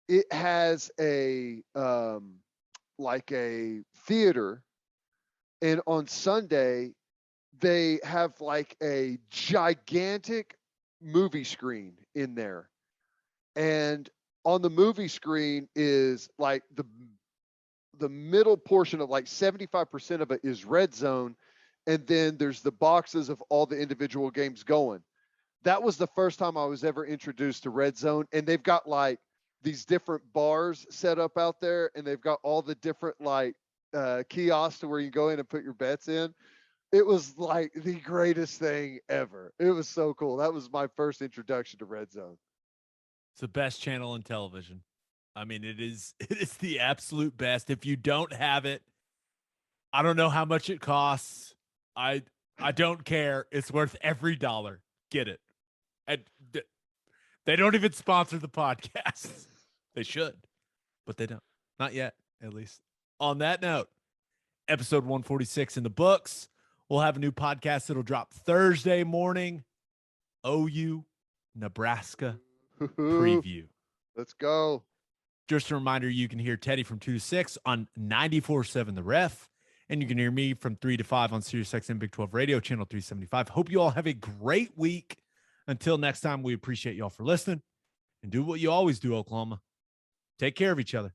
it has a like a theater. And on Sunday, they have like a gigantic movie screen in there. And on the movie screen is like the middle portion of like 75% of it is red zone. And then there's the boxes of all the individual games going. That was the first time I was ever introduced to red zone. And they've got like these different bars set up out there, and they've got all the different like kiosks to where you go in and put your bets in. It was like the greatest thing ever. It was so cool. That was my first introduction to red zone. It's the best channel in television. I mean, it is the absolute best. If you don't have it, I don't know how much it costs. I don't care. It's worth every dollar. Get it. And they don't even sponsor the podcast. They should, but they don't. Not yet, at least. On that note, episode 146 in the books. We'll have a new podcast that'll drop Thursday morning. OU, Nebraska preview. Let's go. Just a reminder, you can hear Teddy from 2 to 6 on 94.7 The Ref, and you can hear me from 3 to 5 on SiriusXM Big 12 Radio, channel 375. Hope you all have a great week. Until next time, we appreciate y'all for listening, and do what you always do, Oklahoma. Take care of each other.